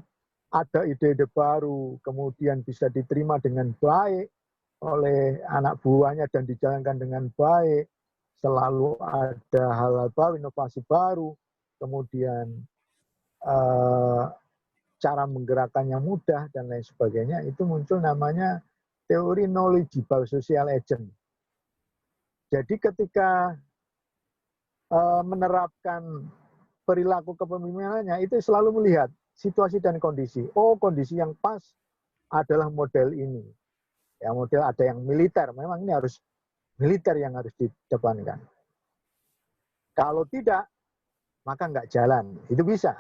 Speaker 2: ada ide-ide baru, kemudian bisa diterima dengan baik oleh anak buahnya dan dijalankan dengan baik, selalu ada hal-hal baru, inovasi baru, kemudian cara menggerakkannya mudah dan lain sebagainya, itu muncul namanya teori knowledgeable social agent. Jadi ketika menerapkan perilaku kepemimpinannya, itu selalu melihat situasi dan kondisi. Oh, kondisi yang pas adalah model ini. Ya, model ada yang militer, memang ini harus militer yang harus didepankan. Kalau tidak, maka nggak jalan. Itu bisa.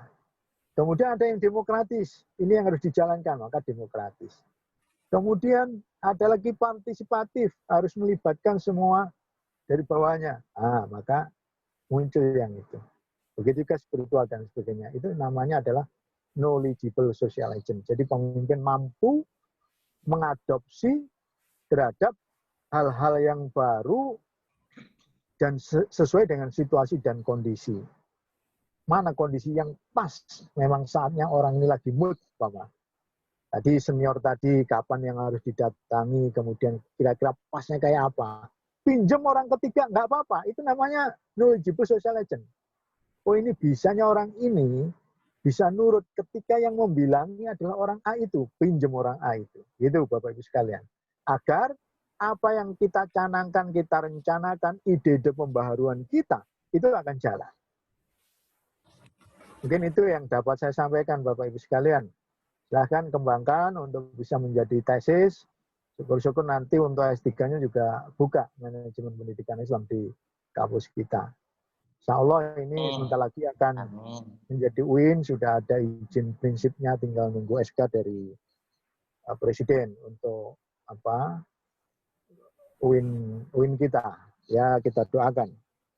Speaker 2: Kemudian ada yang demokratis, ini yang harus dijalankan, maka demokratis. Kemudian ada lagi partisipatif, harus melibatkan semua dari bawahnya. Maka muncul yang itu. Begitu juga spiritual dan sebagainya. Itu namanya adalah knowledgeable social agent. Jadi pemimpin mampu mengadopsi terhadap hal-hal yang baru dan sesuai dengan situasi dan kondisi. Mana kondisi yang pas, memang saatnya orang ini lagi mood, Bapak. Tadi senior tadi, kapan yang harus didatangi, kemudian kira-kira pasnya kayak apa. Pinjam orang ketiga, nggak apa-apa. Itu namanya knowledgeable social agent. Oh, ini bisanya orang ini bisa nurut ketika yang membilangnya adalah orang A itu, pinjam orang A itu. Gitu Bapak Ibu sekalian. Agar apa yang kita canangkan, kita rencanakan, ide-ide pembaharuan kita, itu akan jalan. Mungkin itu yang dapat saya sampaikan Bapak Ibu sekalian. Silahkan kembangkan untuk bisa menjadi tesis. Syukur-syukur nanti untuk S3-nya juga buka manajemen pendidikan Islam di kampus kita. Insya Allah ini sebentar lagi akan menjadi UIN, sudah ada izin prinsipnya, tinggal nunggu SK dari Presiden untuk UIN kita. Ya kita doakan,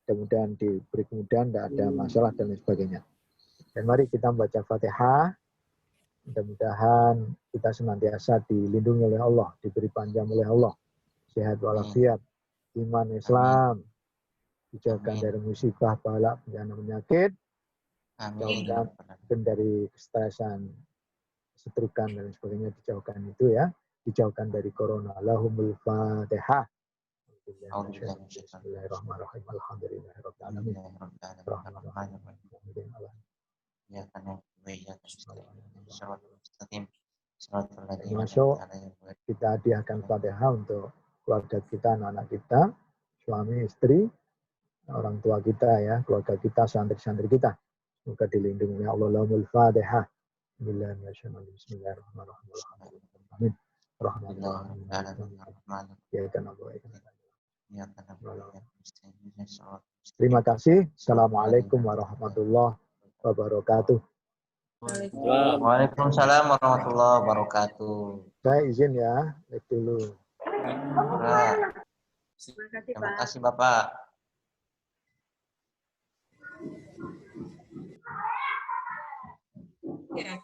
Speaker 2: mudah-mudahan diberi kemudahan, tidak ada masalah dan lain sebagainya. Dan mari kita membaca Fatihah. Mudah-mudahan kita senantiasa dilindungi oleh Allah, diberi panjang oleh Allah, sehat walafiat, iman Islam, dijauhkan dari musibah, bala, bencana, penyakit, dijauhkan dari kestresan, kesetrukan dan sebagainya, dijauhkan itu ya, dijauhkan dari corona. Allahumma Fatihah. Bismillahirrahmanirrahim. Alhamdulillahirabbil alamin. Masuk, kita hadiahkan Fatihah untuk keluarga kita, anak-anak kita, suami, istri, orang tua kita ya, keluarga kita, santri-santri kita. Semoga dilindungi oleh Allah. Lahumul Fatihah. Bismillahirrahmanirrahim. Terima kasih. Assalamualaikum warahmatullahi wabarakatuh.
Speaker 11: Waalaikumsalam warahmatullahi wabarakatuh.
Speaker 2: Saya izin ya, lihat dulu.
Speaker 11: Terima kasih Bapak.
Speaker 8: Ya,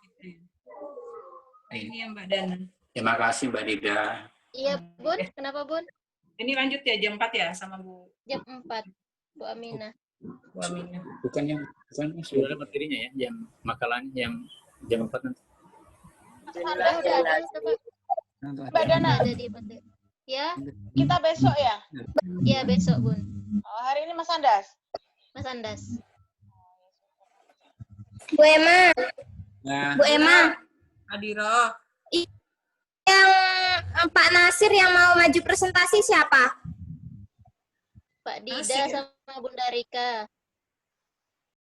Speaker 8: ini yang Mbak Dana.
Speaker 7: Terima kasih Mbak Dida.
Speaker 1: Iya, Bun. Kenapa, Bun?
Speaker 8: Ini lanjut ya jam 4 ya sama Bu.
Speaker 1: Jam 4, Bu Aminah.
Speaker 8: Bu Aminah.
Speaker 9: Bukan sudah materinya ya, jam makalahnya jam 4 nanti.
Speaker 1: Udah ada, Pak.
Speaker 14: Mbak Dana,
Speaker 1: Ada di materi. Ya,
Speaker 14: kita besok ya?
Speaker 1: ya besok Bun.
Speaker 14: Oh, hari ini Mas Andas?
Speaker 1: Mas Andas.
Speaker 5: Bu Emma.
Speaker 7: Nah,
Speaker 5: Bu Emma.
Speaker 6: Adiro.
Speaker 5: Yang Pak Nasir yang mau maju presentasi siapa?
Speaker 1: Pak Dida sama Bunda Rika.